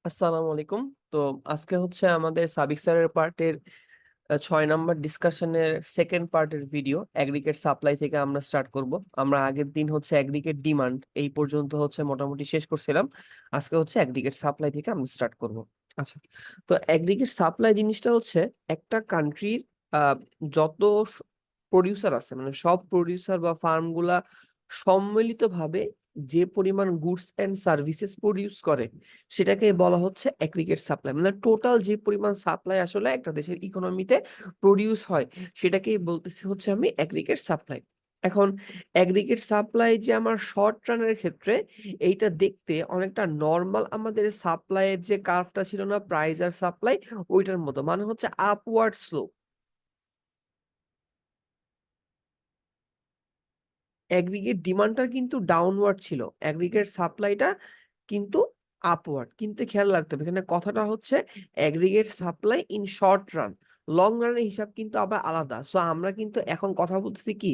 আসসালামু আলাইকুম। তো আজকে হচ্ছে আমাদের সাবিক স্যারের পার্টের 6 নম্বর ডিসকাশনের সেকেন্ড পার্টের ভিডিও এগ্রিগেট সাপ্লাই থেকে আমরা স্টার্ট করব। আমরা আগের দিন হচ্ছে এগ্রিগেট ডিমান্ড এই পর্যন্ত হচ্ছে মোটামুটি শেষ করছিলাম। আজকে হচ্ছে এগ্রিগেট সাপ্লাই থেকে আমরা স্টার্ট করব। আচ্ছা, তো এগ্রিগেট সাপ্লাই জিনিসটা হচ্ছে একটা কান্ট্রির যত প্রডিউসার আছে, মানে সব প্রডিউসার বা ফার্মগুলা সম্মিলিতভাবে যে পরিমাণ গুডস এন্ড সার্ভিসেস প্রডিউস করে সেটাকে বলা হচ্ছে এগ্রিগেট সাপ্লাই। মানে টোটাল যে পরিমাণ সাপ্লাই আসলে একটা দেশের ইকোনমিতে প্রডিউস হয় সেটাকেই বলতেছি হচ্ছে আমি এগ্রিগেট সাপ্লাই। এখন এগ্রিগেট সাপ্লাই যে আমার শর্ট রানের ক্ষেত্রে এইটা দেখতে অনেকটা নর্মাল আমাদের সাপ্লাইয়ের যে কার্ভটা ছিল না, প্রাইস আর সাপ্লাই, ওইটার মতো, মানে হচ্ছে আপওয়ার্ড স্লোপ। অ্যাগ্রিগেট ডিমান্ডটা কিন্তু ডাউনওয়ার্ড ছিল, অ্যাগ্রিগেট সাপ্লাইটা কিন্তু আপওয়ার্ড। কিন্তু খেয়াল রাখতে হবে এখানে কথাটা হচ্ছে aggregate supply in short run, long রানের হিসাব কিন্তু আবার আলাদা। সো আমরা কিন্তু এখন কথা বলতেছি কি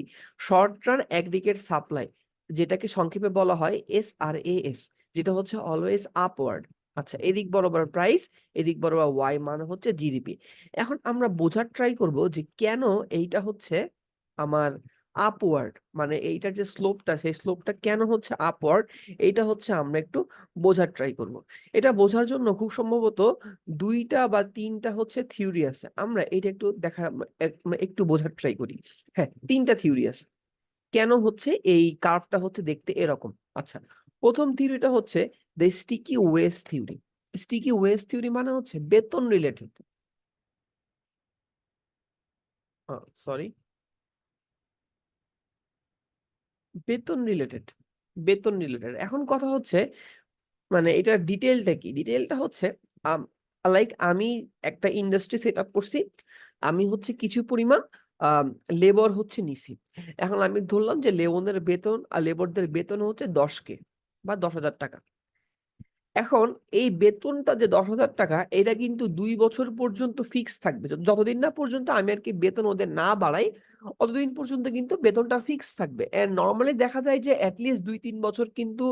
শর্ট রান অ্যাগ্রিগেট সাপ্লাই, যেটাকে সংক্ষেপে বলা হয় SRAS, যেটা হচ্ছে অলওয়েজ আপওয়ার্ড। আচ্ছা, এদিক বরাবর প্রাইস, এদিক বরাবর ওয়াই, মানে হচ্ছে জিডিপি। এখন আমরা বোঝার ট্রাই করব যে কেন এইটা হচ্ছে আমার আপওয়ার্ড, মানে এইটার যে স্লোপটা সেই স্লোপটা কেন হচ্ছে আপওয়ার্ড, এইটা হচ্ছে আমরা একটু বোঝার ট্রাই করব। এটা বোঝার জন্য খুব সম্ভবত 2টা বা 3টা হচ্ছে থিওরি আছে, আমরা এটা একটু একটু বোঝার ট্রাই করি। হ্যাঁ, 3টা থিওরি আছে কেন হচ্ছে এই কার্ভটা হচ্ছে দেখতে এরকম। আচ্ছা, প্রথম থিওরিটা হচ্ছে the sticky wage theory. Sticky wage theory মানে হচ্ছে বেতন রিলেটেড, সরি, বেতন রিলেটেড, বেতন রিলেটেড। এখন কথা হচ্ছে মানে এটার ডিটেলটা কি, ডিটেলটা হচ্ছে লাইক আমি একটা ইন্ডাস্ট্রি সেট আপ করছি, আমি হচ্ছে কিছু পরিমাণ লেবার হচ্ছে নিছি। এখন আমি ধরলাম যে লেবনের বেতন আর লেবরদের বেতন হচ্ছে 10K বা 10,000 টাকা। এখন এই বেতনটা যে 10,000 টাকা, এটা কিন্তু 2 বছর পর্যন্ত ফিক্স থাকবে। যতদিন না পর্যন্ত আমি আর কি বেতন ওদের না বাড়াই, অতদিন পর্যন্ত কিন্তু বেতনটা ফিক্স থাকবে। এন্ড নর্মালি দেখা যায় যে অ্যাটলিস্ট 2-3 বছর কিন্তু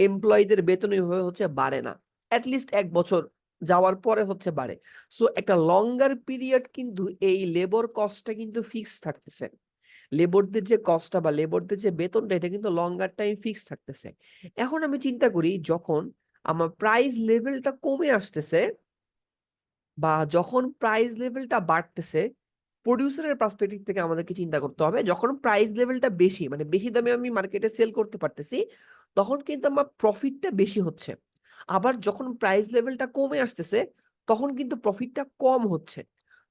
এমপ্লয়ীদের বেতন এইভাবে হচ্ছে বাড়ে না, অ্যাটলিস্ট 1 বছর যাওয়ার পরে হচ্ছে বাড়ে। সো একটা লঙ্গার পিরিয়ড কিন্তু এই লেবার কস্টটা কিন্তু ফিক্স থাকতেছে, লেবরদের যে কস্টটা বা লেবরদের যে বেতনটা এটা কিন্তু লঙ্গার টাইম ফিক্স থাকতেছে। এখন আমি চিন্তা করি যখন আমার প্রাইস লেভেলটা কমে আসতেছে বা যখন প্রাইস লেভেলটা বাড়তেছে, প্রডিউসারের পার্সপেক্টিভ থেকে আমাদেরকে চিন্তা করতে হবে যখন প্রাইস লেভেলটা বেশি, মানে বেশি দামে আমি মার্কেটে সেল করতে পারতেছি, তখন কিন্তু আমার প্রফিটটা বেশি হচ্ছে। আবার যখন প্রাইস লেভেলটা কমে আসতেছে তখন কিন্তু প্রফিটটা কম হচ্ছে।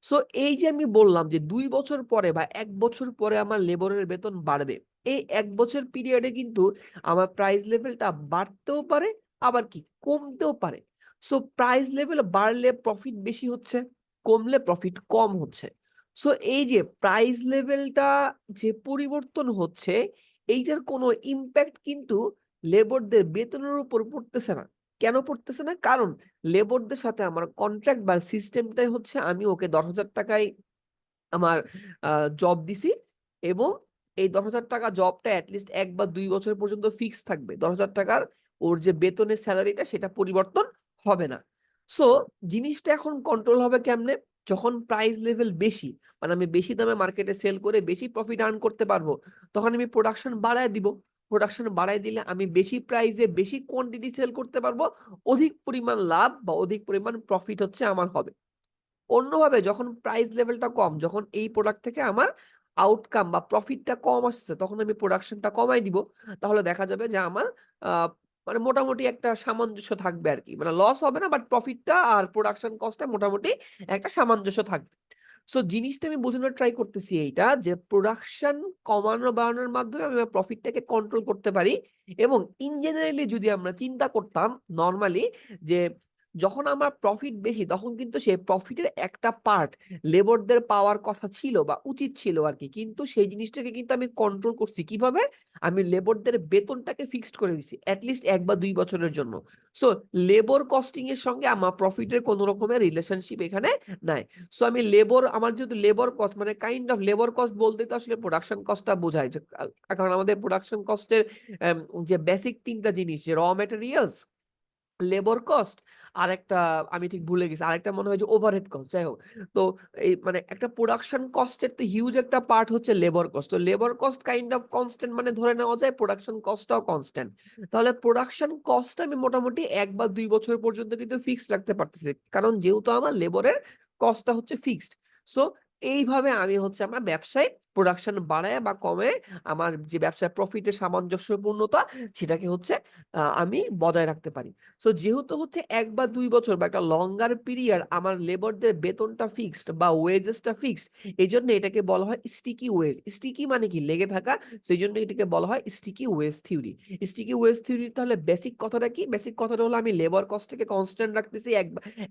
সো এই যে আমি বললাম যে 2 বছর পরে বা 1 বছর পরে আমার লেবারের বেতন বাড়বে, এই 1 বছর পিরিয়ডে কিন্তু আমার প্রাইস লেভেলটা বাড়তেও পারে, আবার কি কমতেও পারে। সো প্রাইস লেভেল বাড়লে প্রফিট বেশি হচ্ছে, কমলে প্রফিট কম হচ্ছে। সো এই যে প্রাইস লেভেলটা যে পরিবর্তন হচ্ছে, এইটার কোনো ইম্প্যাক্ট কিন্তু লেবরদের বেতনের উপর পড়তেছে না। কেন পড়তেছে না? কারণ লেবরদের সাথে আমার কন্ট্রাক্ট বা সিস্টেমটাই হচ্ছে আমি ওকে 10,000 টাকায় আমার জব দিছি, এবং এই 10,000 টাকা জবটা অ্যাটলিস্ট 1 বা 2 বছর পর্যন্ত ফিক্স থাকবে। 10,000 টাকার ওর যে বেতনের স্যালারিটা সেটা পরিবর্তন হবে না। সো জিনিসটা এখন কন্ট্রোল হবে কেমনে? যখন প্রাইস লেভেল বেশি, মানে আমি বেশি দামে মার্কেটে সেল করে বেশি প্রফিট আর্ন করতে পারবো, তখন আমি প্রোডাকশন বাড়ায় দিব। প্রোডাকশন বাড়ায় দিলে আমি বেশি প্রাইসে বেশি কোয়ান্টিটি সেল করতে পারবো, অধিক পরিমাণ লাভ বা অধিক পরিমাণ প্রফিট হচ্ছে আমার হবে। অন্যভাবে যখন প্রাইস লেভেলটা কম, যখন এই প্রোডাক্ট থেকে আমার আউটকাম বা প্রফিটটা কম আসছে, তখন আমি প্রোডাকশনটা কমাই দিব। তাহলে দেখা যাবে যে আমার আহ, মানে মোটামুটি একটা সামঞ্জস্য থাকবে আর কি, মানে লস হবে না, বাট প্রফিটটা আর প্রোডাকশন কস্টে মোটামুটি একটা সামঞ্জস্য থাকবে। সো জিনিসটা আমি বোঝানোর ট্রাই করতেছি এইটা যে প্রোডাকশন কমানো বাড়ানোর মাধ্যমে আমি প্রফিটটাকে কন্ট্রোল করতে পারি। এবং ইন জেনারেলি যদি আমরা চিন্তা করতাম নর্মালি, যে যখন আমার প্রফিট বেশি তখন কিন্তু সেই প্রফিটের একটা পার্ট লেবরদের পাওয়ার কথা ছিল বা উচিত ছিল আর কি, কিন্তু সেই জিনিসটাকে কিন্তু আমি কন্ট্রোল করছি কিভাবে, আমি লেবরদের বেতনটাকে ফিক্সড করে দিছি অ্যাটলিস্ট 1 বা 2 বছরের জন্য। সো লেবর কস্টিং এর সঙ্গে আমার প্রফিটের কোন রকমের রিলেশনশিপ এখানে নাই। সো আমি লেবর, আমার যেহেতু লেবর কস্ট মানে কাইন্ড অফ লেবর কস্ট বলতে তো আসলে প্রোডাকশন কস্টটা বোঝায়, কারণ আমাদের প্রোডাকশন কস্টের যে বেসিক 3টা জিনিস, যে র ম্যাটেরিয়ালস, লেবার কস্ট আরেকটা আমি ঠিক ভুলে গেছি, আরেকটা মনে হয় যে ওভারহেড কস্ট, যাই হোক। তো এই মানে একটা প্রোডাকশন কস্টের তো হিউজ একটা পার্ট হচ্ছে লেবার কস্ট। তো labour cost kind of constant, মানে ধরে নেওয়া যায় প্রোডাকশন কস্টটাও কনস্ট্যান্ট। তাহলে প্রোডাকশন কস্ট আমি মোটামুটি 1 বা 2 বছর পর্যন্ত কিন্তু ফিক্সড রাখতে পারতেছি, কারণ যেহেতু আমার লেবারের কস্টটা হচ্ছে ফিক্সড। সো এইভাবে আমি হচ্ছে আমার ব্যবসায় প্রোডাকশন বাড়ায় বা কমে আমার যে ব্যবসায় প্রফিটের সামঞ্জস্যপূর্ণতা সেটাকে হচ্ছে আমি বজায় রাখতে পারি। সো যেহেতু হচ্ছে 1 বা 2 বছর বা একটা লঙ্গার পিরিয়ড আমার লেবারদের বেতনটা ফিক্সড বা ওয়েজেসটা ফিক্সড, এই জন্য এটাকে বলা হয় স্টিকি ওয়েজ। স্টিকি মানে কি, লেগে থাকা, সেই জন্য এটাকে বলা হয় sticky wage theory. Sticky wage theory তাহলে বেসিক কথাটা কি? বেসিক কথাটা হলো আমি লেবার কস্টটাকে কনস্ট্যান্ট রাখতেছি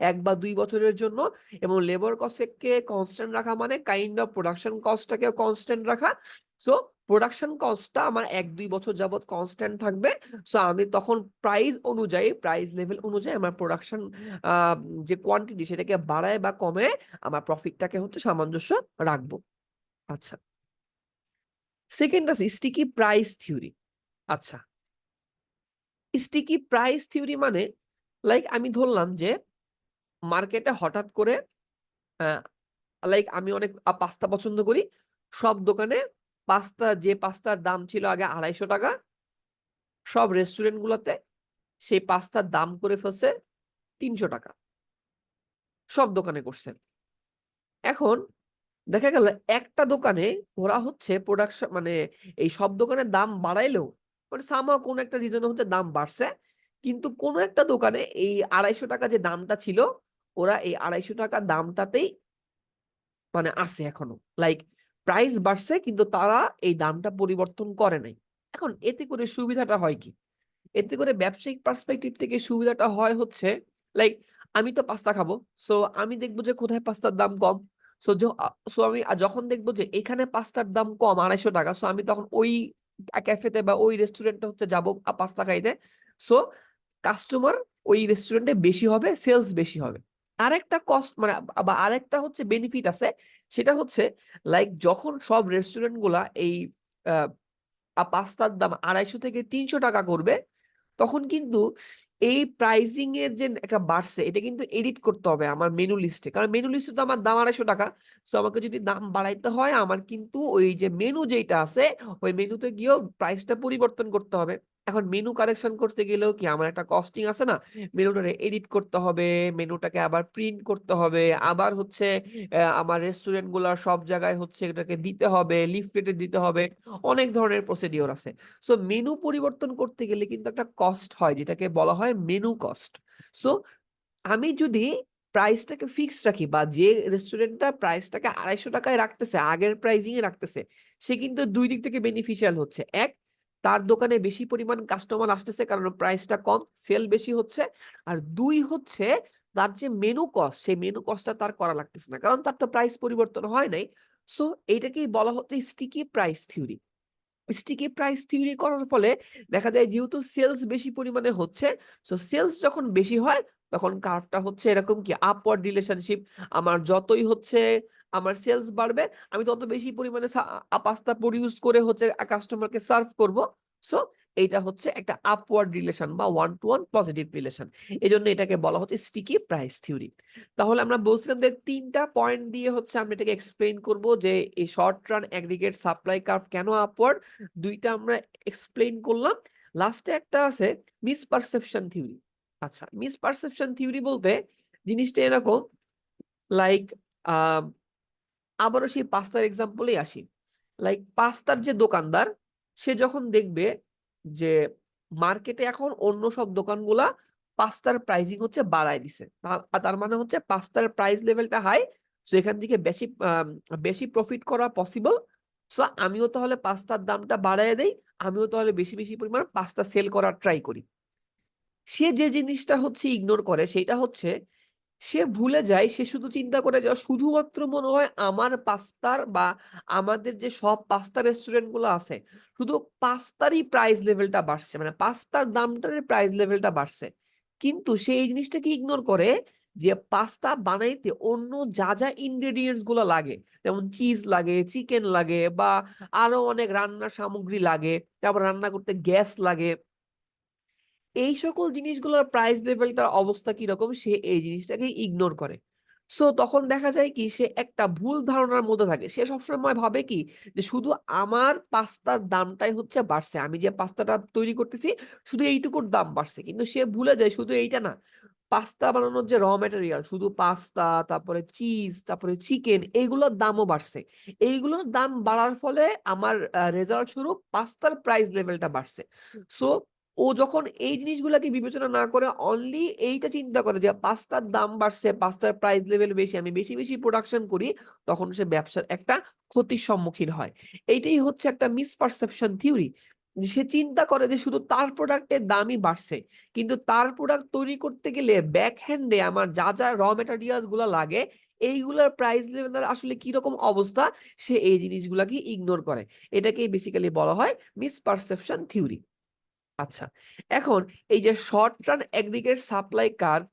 1 বা 2 বছরের জন্য, এবং লেবার কস্টকে কনস্ট্যান্ট রাখা মানে কাইন্ড অফ প্রোডাকশন কস্টটাকে কনস্ট্যান্ট রাখা। সো প্রোডাকশন কস্টটা আমার 1-2 বছর যাবত কনস্ট্যান্ট থাকবে। সো আমি তখন প্রাইস অনুযায়ী, প্রাইস লেভেল অনুযায়ী আমার প্রোডাকশন যে কোয়ান্টিটি সেটাকে বাড়ায় বা কমে আমার প্রফিটটাকে হচ্ছে সামঞ্জস্য রাখবো। আচ্ছা, সেকেন্ড আছে স্টিকি প্রাইস থিওরি। আচ্ছা, স্টিকি প্রাইস থিওরি মানে লাইক আমি ধরলাম যে মার্কেটে হঠাৎ করে লাইক আমি অনেক পাস্তা পছন্দ করি, সব দোকানে যে পাস্তার দাম ছিল আগে 250 টাকা, সব রেস্টুরেন্ট গুলোতে সেই পাস্তার দাম করে ফেলছে 300 টাকা, সব দোকানে করছে। এখন দেখা গেল একটা দোকানে ওরা হচ্ছে প্রোডাকশন মানে এই সব দোকানের দাম বাড়াইলেও মানে সামহাও কোন একটা রিজনে হচ্ছে দাম বাড়ছে, কিন্তু কোন একটা দোকানে এই 250 টাকা যে দামটা ছিল, ওরা এই 250 টাকা দামটাতেই মানে আছে এখনো। লাইক প্রাইস বাড়ছে কিন্তু তারা এই দামটা পরিবর্তন করে নাই। এখন এতে করে সুবিধাটা হয় কি? এতে করে ব্যবসায়িক পার্সপেক্টিভ থেকে সুবিধাটা হয় হচ্ছে লাইক আমি তো পাস্তা খাবো, সো আমি দেখবো যে কোথায় পাস্তার দাম কম। সো আমি যখন দেখবো যে এখানে পাস্তার দাম কম 250 টাকা, সো আমি তখন ওই ক্যাফেতে বা ওই রেস্টুরেন্টে হচ্ছে যাবো পাস্তা খাইতে। সো কাস্টমার ওই রেস্টুরেন্টে বেশি হবে, সেলস বেশি হবে। আরেকটা কস্ট মানে বা আরেকটা হচ্ছে বেনিফিট আছে, সেটা হচ্ছে লাইক যখন সব রেস্টুরেন্ট গুলা এই পাস্তার দাম 250 থেকে 300 টাকা করবে, তখন কিন্তু এই প্রাইসিং এর যে একটা বাড়ছে এটা কিন্তু এডিট করতে হবে আমার মেনু লিস্টে, কারণ মেনু লিস্টে তো আমার দাম 250 টাকা। সো আমাকে যদি দাম বাড়াইতে হয় আমার কিন্তু ওই যে মেনু যেটা আছে ওই মেনুতে গিয়েও প্রাইসটা পরিবর্তন করতে হবে। এখন মেনু কারেকশন করতে গেলেও কি আমার একটা কস্টিং আছে না, মেনুটাকে এডিট করতে হবে, মেনুটাকে আবার প্রিন্ট করতে হবে, আবার হচ্ছে আমার রেস্টুরেন্ট গুলার সব জায়গায় হচ্ছে এটাকে দিতে হবে, লিফলেটে দিতে হবে, অনেক ধরনের প্রসিডিওর আছে। সো মেনু পরিবর্তন করতে গেলে কিন্তু একটা কস্ট হয় যেটাকে বলা হয় মেনু কস্ট। সো আমি যদি প্রাইসটাকে ফিক্স রাখি বা যে রেস্টুরেন্টটা প্রাইসটাকে 250 টাকায় রাখতেছে, আগের প্রাইসিং এ রাখতেছে, সে কিন্তু 2 দিক থেকে বেনিফিশিয়াল হচ্ছে। এক, তার দোকানে বেশি পরিমাণ কাস্টমার আসতেছে কারণ প্রাইসটা কম, সেল বেশি হচ্ছে। আর 2 হচ্ছে তার যে মেনু কস্ট, সেই মেনু কস্টটা তার করা লাগতেছে না, কারণ তার তো প্রাইস পরিবর্তন হয় নাই। সো এইটাকেই বলা হচ্ছে sticky price theory. Sticky price theory করার ফলে দেখা যায় যেহেতু সেলস বেশি পরিমাণে হচ্ছে, সো সেলস যখন বেশি হয় তখন কার্ভটা হচ্ছে এরকম কি আপওয়ার্ড রিলেশনশিপ। আমার যতই হচ্ছে আমার সেলস বাড়বে, আমি তত বেশি পরিমাণে পাস্তা প্রডিউস করে হচ্ছে কাস্টমারকে সার্ভ করব। সো এইটা হচ্ছে একটা আপওয়ার্ড রিলেশন বা 1-to-1 পজিটিভ রিলেশন। এই জন্য এটাকে বলা হচ্ছে স্টিকি প্রাইস থিওরি। তাহলে আমরা বলছিলাম যে 3টা পয়েন্ট দিয়ে হচ্ছে আমরা এটাকে এক্সপ্লেইন করব যে এই short run aggregate supply curve কেন আপওয়ার্ড, 2টা আমরা এক্সপ্লেইন করলাম। লাস্টে একটা আছে মিসপারসেপশন থিওরি। আচ্ছা, মিসপারসেপশন থিওরি বলতে জিনিসটা এরকম লাইক আবারও সেই পাস্তার এক্সাম্পলেই আসি। লাইক পাস্তার যে দোকানদার, সে যখন দেখবে যে মার্কেটে এখন অন্য সব দোকানগুলা পাস্তার প্রাইসিং হচ্ছে বাড়ায় দিছে, তার মানে হচ্ছে পাস্তার প্রাইস লেভেলটা হাই, সো এখান থেকে বেশি বেশি প্রফিট করা পসিবল। সো আমিও তাহলে পাস্তার দামটা বাড়ায় দেই, আমিও তাহলে বেশি বেশি পরিমাণ পাস্তা সেল করার ট্রাই করি। সে যে জিনিসটা হচ্ছে ইগনোর করে সেটা হচ্ছে সে ভুলে যায়, সে শুধু চিন্তা করে যে শুধুমাত্র মনে হয় আমার পাস্তার বা আমাদের যে সব পাস্তা রেস্টুরেন্ট গুলো আছে শুধু পাস্তারই প্রাইস লেভেলটা বাড়ছে, মানে পাস্তার দামটার প্রাইস লেভেলটা বাড়ছে। কিন্তু সে এই জিনিসটাকে ইগনোর করে যে পাস্তা বানাইতে অন্য যা যা ইনগ্রেডিয়েন্টস গুলো লাগে, যেমন চিজ লাগে, চিকেন লাগে, বা আরো অনেক রান্নার সামগ্রী লাগে, তারপর রান্না করতে গ্যাস লাগে, এই সকল জিনিসগুলোর প্রাইস লেভেলটার অবস্থা কিরকম সে এই জিনিসটাকে ইগনোর করে। সো তখন দেখা যায় কি সে একটা ভুল ধারণার মধ্যে থাকে, সে সবসময় ভাবে কি যে শুধু আমার পাস্তার দামটাই হচ্ছে বাড়ছে, আমি যে পাস্তাটা তৈরি করতেছি শুধু এইটুকুর দাম বাড়ছে, কিন্তু সে ভুলে যায় শুধু এইটা না, পাস্তা বানানোর যে র ম্যাটেরিয়াল, শুধু পাস্তা, তারপরে চিজ, তারপরে চিকেন, এইগুলোর দামও বাড়ছে। এইগুলোর দাম বাড়ার ফলে আমার রেজাল্ট স্বরূপ পাস্তার প্রাইস লেভেলটা বাড়ছে। সো ও যখন এই জিনিসগুলোকে বিবেচনা না করে অনলি এইটা চিন্তা করে যে পাস্তার দাম বাড়ছে, পাস্তার প্রাইস লেভেল বেশি, আমি বেশি বেশি প্রোডাকশন করি, তখন সে ব্যবসার একটা ক্ষতির সম্মুখীন হয়। এইটাই হচ্ছে একটা মিসপারসেপশন থিওরি। সে চিন্তা করে যে শুধু তার প্রোডাক্টের দামই বাড়ছে, কিন্তু তার প্রোডাক্ট তৈরি করতে গেলে ব্যাক হ্যান্ডে আমার যা যা র মেটেরিয়ালস গুলো লাগে এইগুলোর প্রাইস লেভেল আসলে কিরকম অবস্থা সে এই জিনিসগুলাকে ইগনোর করে। এটাকেই বেসিক্যালি বলা হয় মিসপারসেপশন থিওরি। আচ্ছা, এখন এই যে short run aggregate supply curve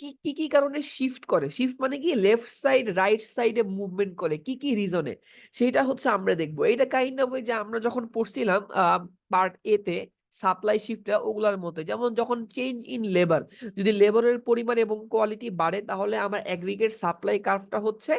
কি কি কি কারণে শিফট করে, শিফট মানে কি লেফট সাইড রাইট সাইডে মুভমেন্ট করে, কি কি রিজনে, সেটা হচ্ছে আমরা দেখবো। এটা কাইন্ড অফ ওই যে আমরা যখন পড়ছিলাম পার্ট এ তে সাপ্লাই শিফটটা ওগুলার মতো, যেমন যখন চেঞ্জ ইন লেবার, যদি লেবারের পরিমাণ এবং কোয়ালিটি বাড়ে তাহলে আমার এগ্রিগেট সাপ্লাই কার্ভটা হচ্ছে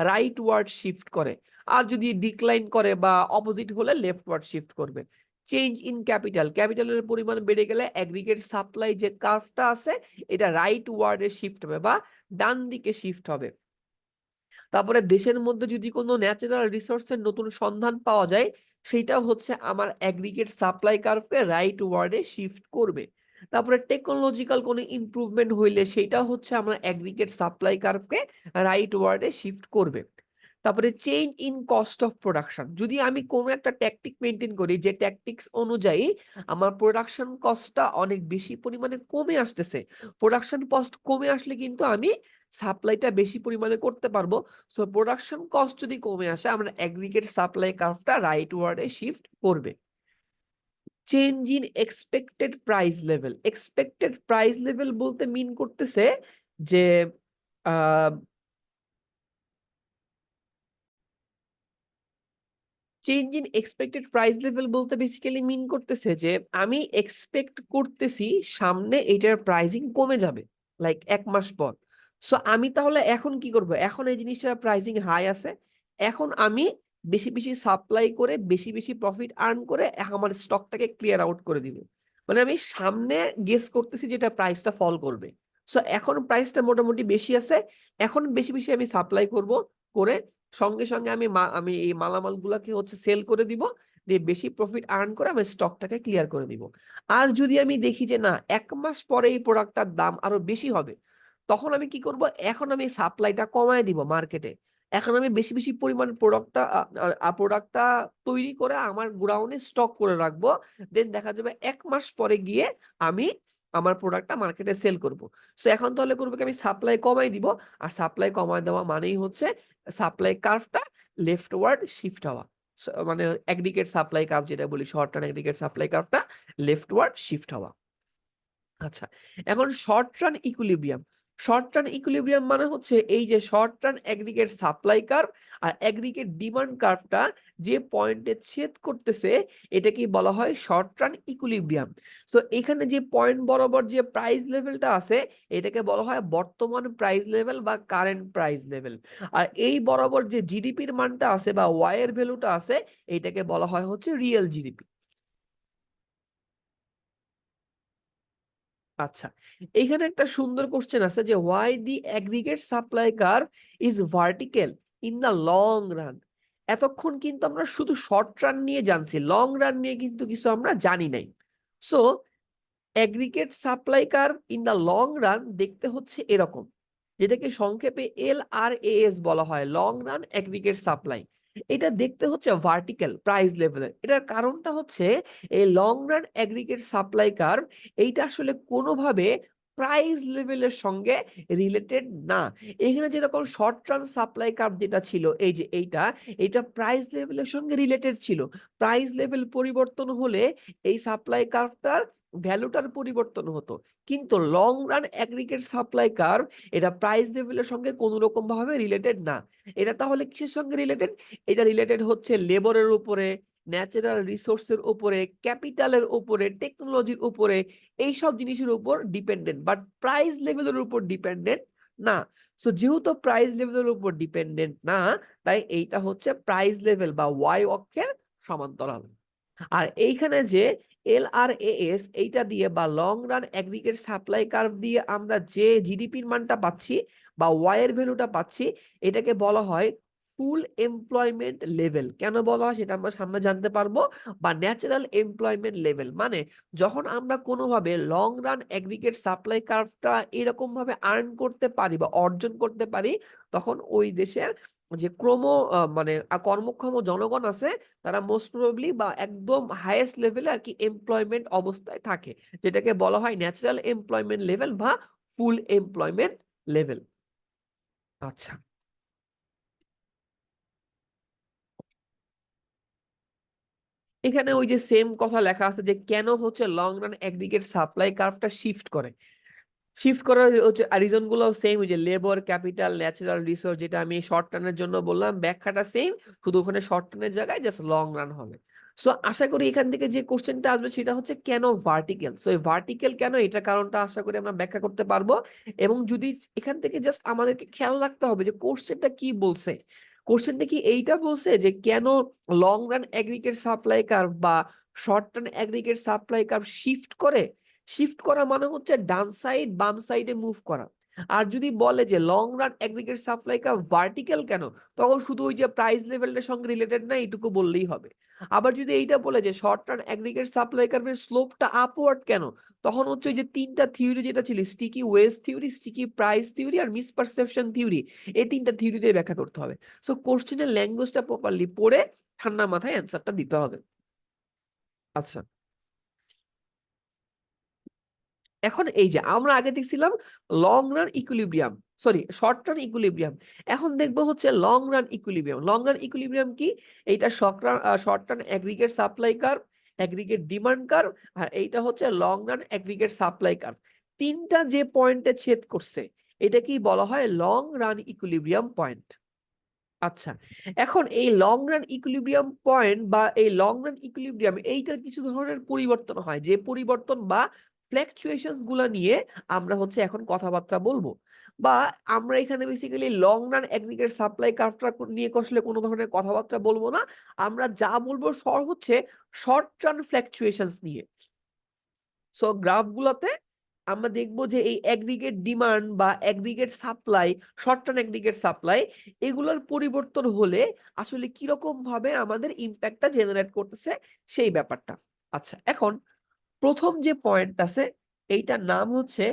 রাইট ওয়ার্ড শিফট করে, আর যদি ডিক্লাইন করে বা অপোজিট হলে লেফট ওয়ার্ড শিফট করবে। চেঞ্জ ইন ক্যাপিটাল, ক্যাপিটালের পরিমাণ বেড়ে গেলে এগ্রিগেট সাপ্লাই যে কার্ভটা আছে এটা রাইট ওয়ার্ডে শিফট হবে বা ডান দিকে শিফট হবে। তারপরে দেশের মধ্যে যদি কোনো ন্যাচারাল রিসোর্সের নতুন সন্ধান পাওয়া যায় সেটা হচ্ছে আমার এগ্রিগেট সাপ্লাই কার্ভকে রাইট ওয়ার্ডে শিফট করবে। তারপরে টেকনোলজিক্যাল কোনো ইমপ্রুভমেন্ট হইলে সেটা হচ্ছে আমার এগ্রিগেট সাপ্লাই কার্ভকে রাইট ওয়ার্ডে শিফট করবে। তারপরে change in cost of production, যদি আমি কোনো একটা ট্যাকটিক মেনটেন করি যে ট্যাকটিক্স অনুযায়ী আমার প্রোডাকশন কস্টটা অনেক বেশি পরিমাণে কমে আসতেছে, প্রোডাকশন কস্ট কমে আসলে কিন্তু আমি সাপ্লাইটা বেশি পরিমাণে করতে পারবো। সো প্রোডাকশন কস্ট যদি কমে আসে আমরা এগ্রিগেট সাপ্লাই কার্ভটা রাইট ওয়ার্ডে শিফট করবে। Change in expected price level, expected price level বলতে মিন করতেছে যে change in expected price level বলতে বেসিক্যালি মিন করতেছে যে আমি এক্সপেক্ট করতেছি সামনে এটার প্রাইসিং কমে যাবে, লাইক 1 মাস পর। সো আমি তাহলে এখন কি করব, এখন এই জিনিসটার প্রাইসিং হাই আছে, এখন আমি বেশি বেশি সাপ্লাই করে বেশি বেশি প্রফিট আর্ন করে আমার স্টকটাকে ক্লিয়ার আউট করে দিব। মানে আমি সামনে গেস করতেছি যেটা প্রাইসটা ফল করবে। সো এখন প্রাইসটা মোটামুটি বেশি আছে, এখন বেশি বেশি আমি সাপ্লাই করব, করে সঙ্গে সঙ্গে আমি এই মালামাল গুলাকে হচ্ছে সেল করে দিব, দিয়ে বেশি প্রফিট আর্ন করে আমি স্টকটাকে ক্লিয়ার করে দিব। আর যদি আমি দেখি যে না 1 মাস পরে এই প্রোডাক্টটার দাম আরো বেশি হবে, তখন আমি কি করব, এখন আমি সাপ্লাইটা কমায় দিব মার্কেটে, এখন আমি বেশি বেশি পরিমাণ প্রোডাক্টটা তৈরি করে আমার গোডাউনে স্টক করে রাখবো। দেন দেখা যাবে 1 মাস পরে গিয়ে আমি আমার প্রোডাক্টটা মার্কেটে সেল করব। সো এখন তাহলে করবো কি আমি সাপ্লাই কমাই দিব, আর সাপ্লাই কমায় দেওয়া মানেই হচ্ছে সাপ্লাই কার্ভটা লেফট ওয়ার্ড শিফট হওয়া। মানে এগ্রিগেট সাপ্লাই কার্ভ যেটা বলি, শর্ট রান এগ্রিগেট সাপ্লাই কার্ভটা লেফট ওয়ার্ড শিফট হওয়া। আচ্ছা, এখন short run equilibrium, short run equilibrium মানে হচ্ছে এই যে short run aggregate supply curve আর এগ্রিগেট ডিমান্ড কার্ভটা যে পয়েন্টে ছেদ করতেছে এটাকেই বলা হয় শর্ট রান ইকুইলিব্রিয়াম। তো এখানে যে পয়েন্ট বরাবর যে প্রাইস লেভেলটা আছে এটাকে বলা হয় বর্তমান প্রাইস লেভেল বা কারেন্ট প্রাইস লেভেল, আর এই বরাবর যে জিডিপির মানটা আছে বা ওয়াই এর ভ্যালুটা আছে এটাকে বলা হয় হচ্ছে রিয়েল জিডিপি। আচ্ছা, এখানে একটা সুন্দর কোশ্চেন আছে যে why the aggregate supply curve is vertical in the long run. এতক্ষণ কিন্তু আমরা শুধু শর্ট রান নিয়ে জানছি, লং রান নিয়ে কিন্তু কিছু আমরা জানি নাই। So aggregate supply curve in the long run দেখতে হচ্ছে এরকম, যেটাকে সংক্ষেপে LRAS বলা হয়, লং রান এগ্রিগেট সাপ্লাই। এটা দেখতে হচ্ছে ভার্টিক্যাল প্রাইস লেভেলের। এটার কারণটা হচ্ছে এই long run aggregate supply curve এইটা আসলে কোনোভাবে প্রাইস লেভেলের সঙ্গে রিলেটেড না। এখানে যেরকম শর্ট রান সাপ্লাই কার্ভ যেটা ছিল এই যে এইটা প্রাইস লেভেলের সঙ্গে রিলেটেড ছিল, প্রাইস লেভেল পরিবর্তন হলে এই সাপ্লাই কার্ভটার ভ্যালুটার পরিবর্তন হতো। কিন্তু long run aggregate supply curve এটা প্রাইস লেভেলের সঙ্গে কোনো রকম ভাবে রিলেটেড না। এটা তাহলে কিসের সঙ্গে রিলেটেড, এটা রিলেটেড হচ্ছে লেবারের উপরে, ন্যাচারাল রিসোর্সের উপরে, ক্যাপিটালের উপরে, টেকনোলজির উপরে, এইসব জিনিসের উপর ডিপেন্ডেন্ট, বাট প্রাইস লেভেলের উপর ডিপেন্ডেন্ট না। সো যেহেতু প্রাইস লেভেলের উপর ডিপেন্ডেন্ট না, তাই এইটা হচ্ছে প্রাইস লেভেল বা ওয়াই অক্ষের সমান্তরাল। আর এইখানে যে LRAS এইটা দিয়ে বা long run aggregate supply curve দিয়ে আমরা যে জিডিপির মানটা পাচ্ছি বা ওয়াই এর ভ্যালুটা পাচ্ছি, এটাকে বলা হয় ফুল এমপ্লয়মেন্ট লেভেল। কেন বলা হয় সেটা আমরা সামনে জানতে পারবো। বা ন্যাচারাল এমপ্লয়মেন্ট লেভেল মানে যখন আমরা কোনোভাবে লং রান অ্যাগ্রিগেট সাপ্লাই কার্ভটা এরকম ভাবে আর্ন করতে পারি বা অর্জন করতে পারি, তখন ওই দেশের যে মানে কর্মক্ষম জনগণ আছে, তারা মোস্ট প্রবাবলি বা একদম হাইয়েস্ট লেভেলে আর কি এমপ্লয়মেন্ট অবস্থায় থাকে, যেটাকে বলা হয় ন্যাচারাল এমপ্লয়মেন্ট লেভেল বা ফুল এমপ্লয়মেন্ট লেভেল। আচ্ছা, এখানে ওই যে সেম কথা লেখা আছে যে কেন হচ্ছে লং রান এগ্রিগেট সাপ্লাই কার্ভটা শিফট করে। শিফট করার হচ্ছে রিজন গুলো সেম, ওই যে লেবার, ক্যাপিটাল, ন্যাচারাল রিসোর্স, যেটা আমি শর্ট টার্নের জন্য বললাম, ব্যাখ্যাটা সেম, শুধু ওখানে শর্ট টার্নের জায়গায় জাস্ট লং রান হবে। সো আশা করি এখান থেকে যে কোশ্চেনটা আসবে সেটা হচ্ছে কেন ভার্টিক্যাল। সো এই ভার্টিক্যাল কেন, এটা কারণটা আশা করি আমরা ব্যাখ্যা করতে পারবো। এবং যদি এখান থেকে জাস্ট আমাদেরকে খেয়াল রাখতে হবে যে কোশ্চেনটা কি বলছে। কোশ্চেনটা কি এইটা বলছে যে কেন long run aggregate supply curve বা short term aggregate supply curve shift করে। শিফট করা মানে হচ্ছে ডান সাইড বাম সাইডে মুভ করা। আর যদি বলে যে long run aggregate supply curve vertical কেন, তখন শুধু ওই যে প্রাইস লেভেলের সঙ্গে রিলেটেড না এইটুকু বললেই হবে। আবার যদি এইটা বলে যে শর্ট রান এগ্রিগেট সাপ্লাই কার্ভের স্লোপটা আপওয়ার্ড কেন, তখন হচ্ছে ওই যে তিনটা থিওরি যেটা ছিল, sticky wage theory, sticky price theory আর মিসপারসেপশন থিওরি, এই তিনটা থিওরি দিয়ে ব্যাখ্যা করতে হবে। সো কোশ্চেনের ল্যাঙ্গুয়েজটা প্রপারলি পড়ে ঠান্ডা মাথায় অ্যান্সারটা দিতে হবে। আচ্ছা, এখন এই যে আমরা আগে দেখছিলাম long run equilibrium, sorry short run equilibrium, এখন দেখবো হচ্ছে long run equilibrium. Long run equilibrium কি? এইটা short run aggregate supply curve, aggregate demand curve, আর এইটা হচ্ছে long run aggregate supply curve. তিনটা যে পয়েন্টে ছেদ করছে, এটা কি বলা হয় লং রান ইকুইলিব্রিয়াম পয়েন্ট। আচ্ছা, এখন এই লং রান ইকুইলিব্রিয়াম পয়েন্ট বা এই লং রান ইকুইলিব্রিয়াম এইটার কিছু ধরনের পরিবর্তন হয়, যে পরিবর্তন বা ফ্ল্যাকচুয়েশনস গুলা নিয়ে আমরা হচ্ছে এখন কথাবার্তা বলবো। বা আমরা এখানে basically long run aggregate supply কার্ভটা নিয়ে আসলে কোনো ধরনের কথাবার্তা বলবো না। আমরা যা বলবো হচ্ছে শর্ট রান ফ্ল্যাকচুয়েশনস নিয়ে। সো গ্রাফ গুলাতে আমরা দেখবো যে এই এগ্রিগেট ডিমান্ড বা aggregate supply, short term aggregate supply, এগুলোর পরিবর্তন হলে আসলে কিরকম ভাবে আমাদের ইম্প্যাক্টটা জেনারেট করতেছে সেই ব্যাপারটা। আচ্ছা, এখন প্রথম যে পয়েন্ট আছে এইটার নাম হচ্ছে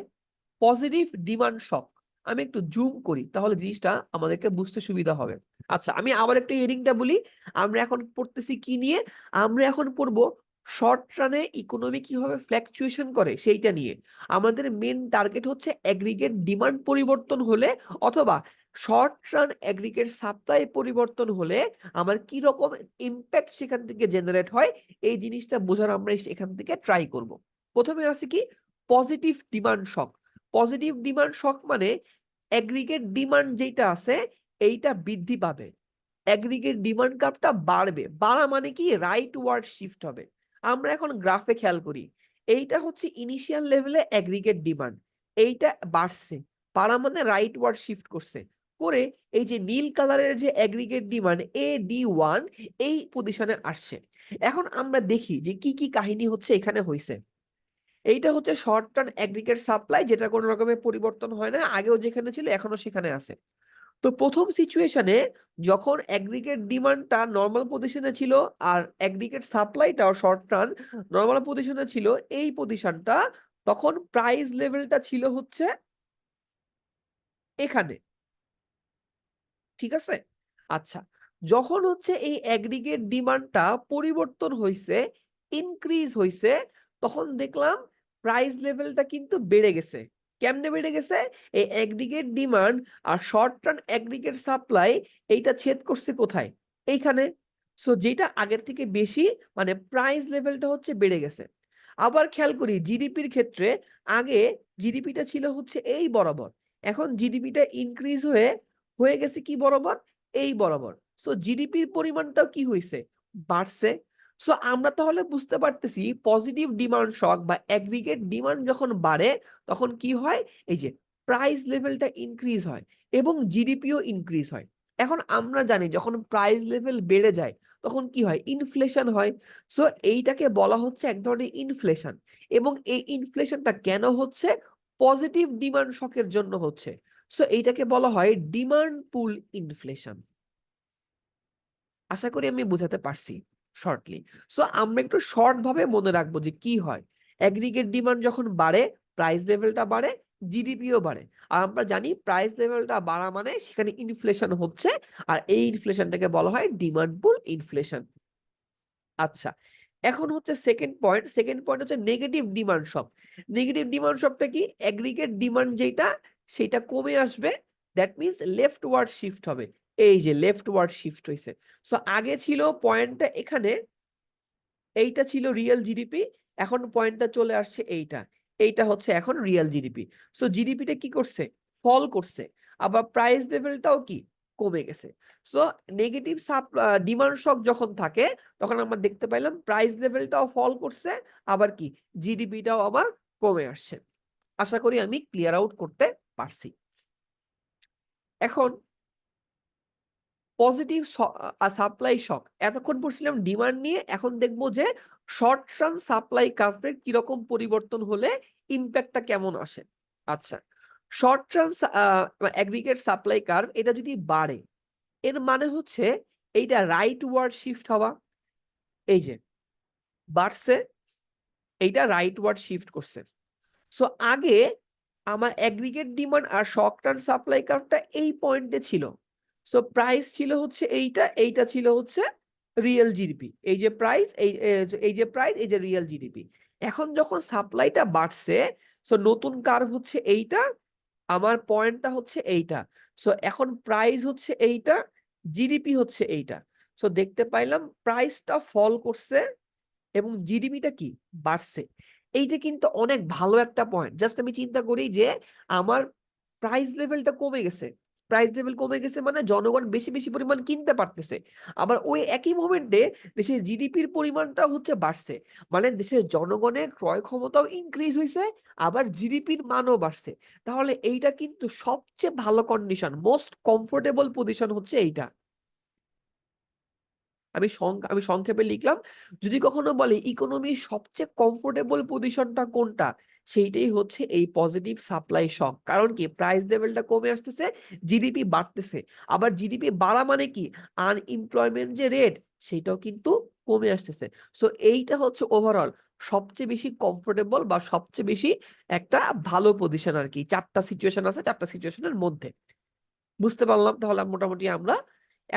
পজিটিভ ডিমান্ড শক। আমি একটু জুম করি তাহলে জিনিসটা আমাদেরকে বুঝতে সুবিধা হবে। আচ্ছা, আমি আবার একটু হেডিংটা বলি। আমরা এখন পড়তেছি কি নিয়ে? আমরা এখন পড়বো শর্ট রানে ইকোনমি কিভাবে ফ্ল্যাকচুয়েশন করে সেইটা নিয়ে। আমাদের মেন টার্গেট হচ্ছে এগ্রিগেট ডিমান্ড পরিবর্তন হলে অথবা শর্ট রান এগ্রিগেট সাপ্লাই পরিবর্তন হলে আমার কি রকম ইম্প্যাক্ট সেখান থেকে জেনারেট হয়, এই জিনিসটা বোঝার আমরা এখান থেকে ট্রাই করব। প্রথমে আছে কি পজিটিভ ডিমান্ড শক। পজিটিভ ডিমান্ড শক মানে এগ্রিগেট ডিমান্ড যেটা আছে এইটা বৃদ্ধি পাবে, এগ্রিগেট ডিমান্ড কার্ভটা বাড়বে। বাড়া মানে কি রাইট ওয়ার্ড শিফট হবে। আমরা এখন গ্রাফে খেয়াল করি, এইটা হচ্ছে ইনিশিয়াল লেভেলে এগ্রিগেট ডিমান্ড, এইটা বাড়ছে, বাড়া মানে রাইট ওয়ার্ড শিফট করছে করে এই যে নীল কালারের যে এগ্রিগেট ডিমান্ড AD1 এই পজিশনে আসছে। এখন আমরা দেখি যে কি কি কাহিনী হচ্ছে এখানে হয়েছে। এইটা হচ্ছে শর্ট টার্ম এগ্রিগেট সাপ্লাই, যেটা কোনো রকমের পরিবর্তন হয় না, আগেও যেখানে ছিল এখনো সেখানে আছে। তো প্রথম সিচুয়েশনে যখন এগ্রিগেট ডিমান্ডটা নর্মাল পজিশনে ছিল আর এগ্রিগেট সাপ্লাইটাও শর্ট টার্ম নর্মাল পজিশনে ছিল, এই পজিশনটা তখন প্রাইস লেভেলটা ছিল হচ্ছে এখানে, ঠিক আছে? আচ্ছা, যখন হচ্ছে এই এগ্রিগেট ডিমান্ডটা পরিবর্তন হইছে, ইনক্রিজ হইছে, তখন দেখলাম প্রাইস লেভেলটা কিন্তু বেড়ে গেছে। কেমনে বেড়ে গেছে? এই এগ্রিগেট ডিমান্ড আর শর্ট টার্ম এগ্রিগেট সাপ্লাই এইটা ছেদ করছে কোথায়? এইখানে। সো যেটা আগের থেকে বেশি, মানে প্রাইস লেভেলটা হচ্ছে বেড়ে গেছে। আবার খেয়াল করি জিডিপির ক্ষেত্রে, আগে জিডিপিটা ছিল হচ্ছে এই বরাবর, এখন জিডিপিটা ইনক্রিজ হয়ে হয়ে গেছে কি বরাবর? এই বরাবর। সো জিডিপির পরিমাণটাও কি হয়েছে? বাড়ছে। সো আমরা তাহলে বুঝতে পারতেছি পজিটিভ ডিমান্ড শক বা অ্যাগ্রিগেট ডিমান্ড যখন বাড়ে তখন কি হয়, এই যে প্রাইস লেভেলটা ইনক্রিজ হয় এবং জিডিপিও ইনক্রিজ হয়। এখন আমরা জানি যখন প্রাইস লেভেল বেড়ে যায় তখন কি হয়, ইনফ্লেশন হয়। সো এইটাকে বলা হচ্ছে এক ধরনের ইনফ্লেশন, এবং এই ইনফ্লেশনটা কেন হচ্ছে, পজিটিভ ডিমান্ড শকের জন্য হচ্ছে। সো এইটাকে বলা হয় ডিমান্ড পুল ইনফ্লেশন। আশা করি আমি বোঝাতে পারছি শর্টলি। সো আমরা একটু শর্ট ভাবে মনে রাখবো যে কি হয়, অ্যাগ্রিগেট ডিমান্ড যখন বাড়ে প্রাইস লেভেলটা বাড়ে, জিডিপিও বাড়ে। আর আমরা জানি প্রাইস লেভেলটা বাড়া মানে সেখানে ইনফ্লেশন হচ্ছে, আর এই ইনফ্লেশনটাকে বলা হয় ডিমান্ড পুল ইনফ্লেশন। আচ্ছা, এখন হচ্ছে সেকেন্ড পয়েন্ট হচ্ছে negative demand shock. Negative demand শকটা কি, অ্যাগ্রিগেট ডিমান্ড যেটা সেটা কমে আসবে, that means leftward shift হবে। এই যে লেফট ওয়ার্ড শিফট হয়েছে। সো আগে ছিল পয়েন্টটা এখানে, এইটা ছিল রিয়েল জিডিপি, এখন পয়েন্টটা চলে আসছে এইটা, এইটা হচ্ছে এখন রিয়েল জিডিপি। সো জিডিপিটা কি করছে, ফল করছে, আবার প্রাইস লেভেলটাও কি কমে গেছে। সো নেগেটিভ ডিমান্ড শক যখন থাকে তখন আমরা দেখতে পাইলাম প্রাইস লেভেলটাও ফল করছে, আবার কি জিডিপিটাও আবার কমে আসছে। আশা করি আমি ক্লিয়ার আউট করতে পারছি। এখন পজিটিভ সাপ্লাই শক, এতক্ষণ পড়ছিলাম ডিমান্ড নিয়ে, এখন দেখবো যে শর্ট টার্ম সাপ্লাই কার্ভের কিরকম পরিবর্তন হলে ইম্প্যাক্টটা কেমন আসে। আচ্ছা, short term aggregate supply curve এটা যদি বাড়ে, এর মানে হচ্ছে এইটা রাইট ওয়ার্ড শিফট হওয়া, এই যে বাড়ছে, এইটা রাইট ওয়ার্ড শিফট করছে। সো আগে আমার অ্যাগ্রিগেট ডিমান্ড আর শর্ট টার্ম সাপ্লাই কার্ভটা এই পয়েন্টে ছিল। সো প্রাইস ছিল হচ্ছে এইটা, এইটা ছিল হচ্ছে রিয়েল জিডিপি, এই যে প্রাইস, এই যে প্রাইস, এই যে রিয়েল জিডিপি। এখন যখন সাপ্লাইটা বাড়ছে, সো নতুন কার্ভ হচ্ছে এইটা, আমার পয়েন্টটা হচ্ছে এইটা। সো এখন প্রাইস হচ্ছে এইটা, জিডিপি হচ্ছে এইটা। সো দেখতে পাইলাম প্রাইসটা ফল করছে এবং জিডিপিটা কি বাড়ছে। এইটা কিন্তু অনেক ভালো একটা পয়েন্ট। জাস্ট আমি চিন্তা করি যে আমার প্রাইস লেভেলটা কমে গেছে, প্রাইস লেভেল কমে গেছে মানে জনগণ বেশি বেশি পরিমাণ কিনতে পারতেছে, আবার ওই একই মোমেন্টে দেশের জিডিপির পরিমাণটা হচ্ছে বাড়ছে, মানে দেশের জনগণের ক্রয় ক্ষমতাও ইনক্রিজ হয়েছে, আবার জিডিপির মানও বাড়ছে। তাহলে এইটা কিন্তু সবচেয়ে ভালো কন্ডিশন, মোস্ট কমফোর্টেবল পজিশন হচ্ছে এইটা। আমি সংক্ষেপে লিখলাম, যদি কখনো বলে ইকোনমির সবচেয়ে কমফোর্টেবল পজিশনটা কোনটা, সেইটাই হচ্ছে এই পজিটিভ সাপ্লাই শক। কারণ কি, প্রাইস লেভেলটা কমে আসতেছে, জিডিপি বাড়তেছে, আবার জিডিপি বাড়া মানে কি, আনএমপ্লয়মেন্ট যে রেট সেটাও কিন্তু কমে আসতেছে। সো এইটা হচ্ছে ওভারঅল সবচেয়ে বেশি কমফোর্টেবল বা সবচেয়ে বেশি একটা ভালো পজিশন আর কি। চারটা সিচুয়েশন আছে, চারটা সিচুয়েশনের মধ্যে বুঝতে পারলাম। তাহলে মোটামুটি আমরা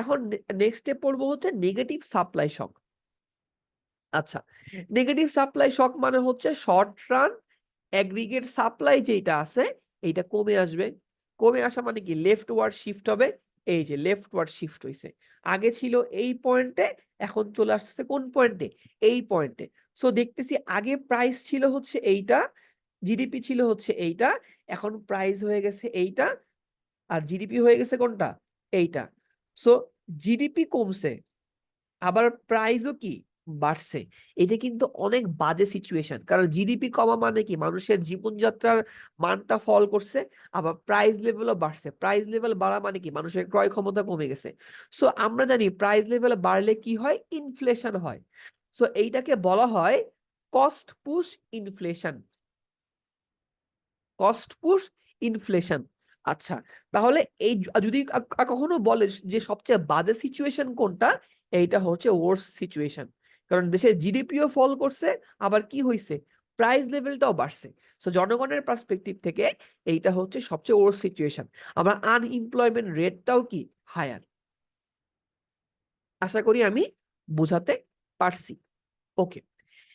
এখন নেক্সট স্টেপ পড়বো হচ্ছে নেগেটিভ সাপ্লাই শক। আচ্ছা, নেগেটিভ সাপ্লাই শক মানে হচ্ছে শর্ট রান অ্যাগ্রিগেট সাপ্লাই যেটা আছে এইটা কমে আসবে। কমে আসা মানে কি, লেফট ওয়ার্ড শিফট হবে, এই যে লেফট ওয়ার্ড শিফট হয়েছে। আগে ছিল এই পয়েন্টে, এখন চলে আসছে কোন পয়েন্টে, এই পয়েন্টে। সো দেখতেছি আগে প্রাইস ছিল হচ্ছে এইটা, জিডিপি ছিল হচ্ছে এইটা, এখন প্রাইস হয়ে গেছে এইটা, আর জিডিপি হয়ে গেছে কোনটা, এইটা। সো জিডিপি কমছে, আবার প্রাইসও কি বাড়ছে। এটা কিন্তু অনেক বাজে সিচুয়েশন, কারণ জিডিপি কমা মানে কি, মানুষের জীবনযাত্রার মানটা ফল করছে, আবার প্রাইস লেভেলও বাড়ছে। প্রাইস লেভেল বাড়া মানে কি, মানুষের ক্রয় ক্ষমতা কমে গেছে। সো আমরা জানি প্রাইস লেভেল বাড়লে কি হয়, ইনফ্লেশন হয়। সো এইটাকে বলা হয় cost push inflation, cost push inflation. আচ্ছা, তাহলে এই যদি কখনো বলে যে সবচেয়ে বাজে সিচুয়েশন কোনটা, এইটা হচ্ছে ওয়ার্স সিচুয়েশন। কারণ দেশের জিডিপিও ফল করছে, আবার কি হয়েছে, প্রাইস লেভেলটাও বাড়ছে। সো জনগণের পার্সপেক্টিভ থেকে এইটা হচ্ছে সবচেয়ে ওয়ার্স সিচুয়েশন। আমরা আনএমপ্লয়মেন্ট রেটটাও কি হায়ার। আশা করি আমি বোঝাতে পারছি। ওকে,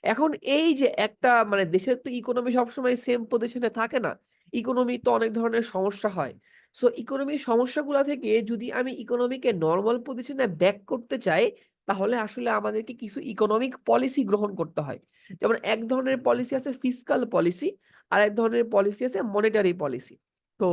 এখন এই যে একটা মানে দেশের তো ইকোনমি সবসময় সেম পজিশনে থাকে না, ইকোনমি তো অনেক ধরনের সমস্যা হয়। সো ইকোনমির সমস্যাগুলো থেকে যদি আমি ইকোনমিকে নর্মাল পজিশনে ব্যাক করতে চাই, তাহলে আসলে আমাদেরকে কিছু ইকোনমিক পলিসি গ্রহণ করতে হয়। যেমন এক ধরনের পলিসি আছে ফিসকাল পলিসি, আর এক ধরনের পলিসি আছে মনিটারি পলিসি। তো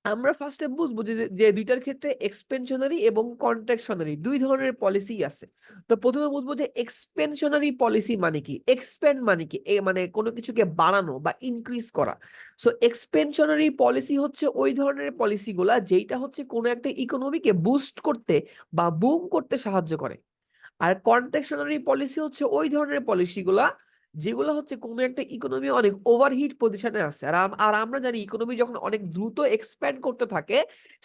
আমরা ফার্স্টে বুঝবো যে দুইটার ক্ষেত্রে এক্সপেনশনারি এবং কন্ট্রাকশনারি দুই ধরনের পলিসি আছে। তো প্রথমে বুঝবো যে এক্সপেনশনারি পলিসি মানে কি, এক্সপেন্ড মানে কি, মানে কোনো কিছুকে বাড়ানো বা ইনক্রিজ করা। সো এক্সপেনশনারি পলিসি হচ্ছে ওই ধরনের পলিসিগুলা যেটা হচ্ছে কোনো একটা ইকোনমিকে বুস্ট করতে বা বুম করতে সাহায্য করে। আর কন্ট্রাকশনারি পলিসি হচ্ছে ওই ধরনের পলিসিগুলা যেগুলো হচ্ছে কোনো একটা ইকোনমি অনেক ওভারহিট পজিশনে আছে। আর আমরা জানি ইকোনমি যখন অনেক দ্রুত এক্সপ্যান্ড করতে থাকে